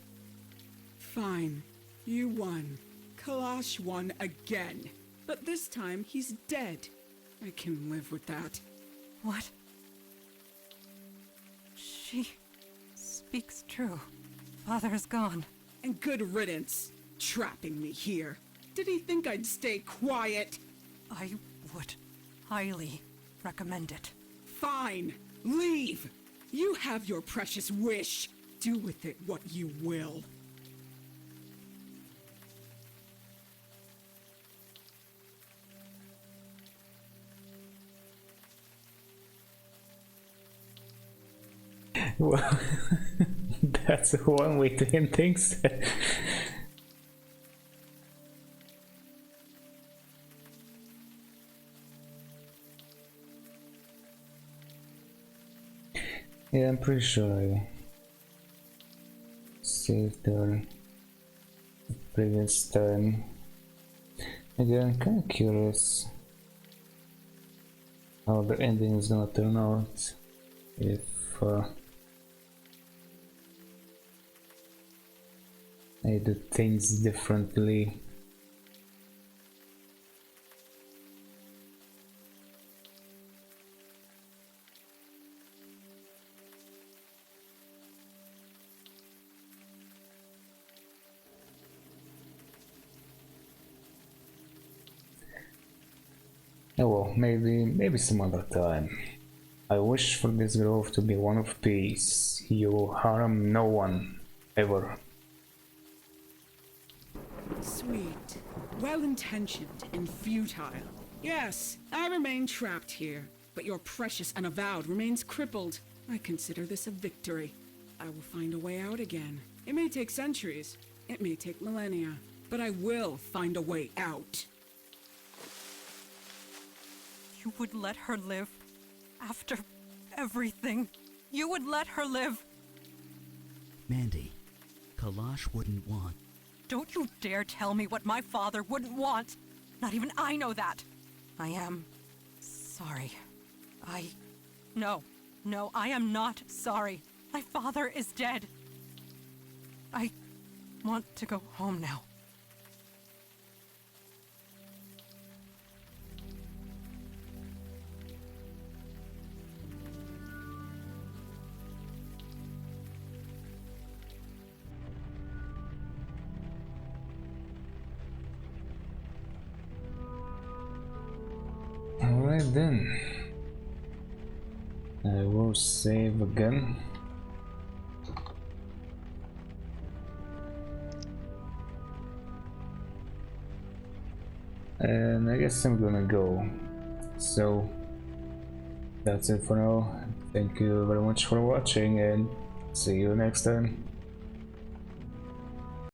Fine. You won. Kalash won again. But this time he's dead. I can live with that. What? She speaks true. Father is gone. And good riddance. Trapping me here. Did he think I'd stay quiet? I would highly recommend it. Fine. Leave. You have your precious wish. Do with it what you will. Well, that's one way to end things. Yeah, I'm pretty sure I saved her the previous time. Again, I'm kinda curious how the ending is gonna turn out if I do things differently. Oh well, maybe some other time. I wish for this grove to be one of peace. You harm no one, ever. Sweet. Well-intentioned and futile. Yes, I remain trapped here, but your precious Unavowed remains crippled. I consider this a victory. I will find a way out again. It may take centuries, it may take millennia, but I will find a way out. You would let her live? After everything? You would let her live? Mandy, Kalash wouldn't want. Don't you dare tell me what my father wouldn't want! Not even I know that! I am sorry. No, I am not sorry. My father is dead. I want to go home now. Alright then. I will save again. And I guess I'm gonna go. So that's it for now. Thank you very much for watching and see you next time.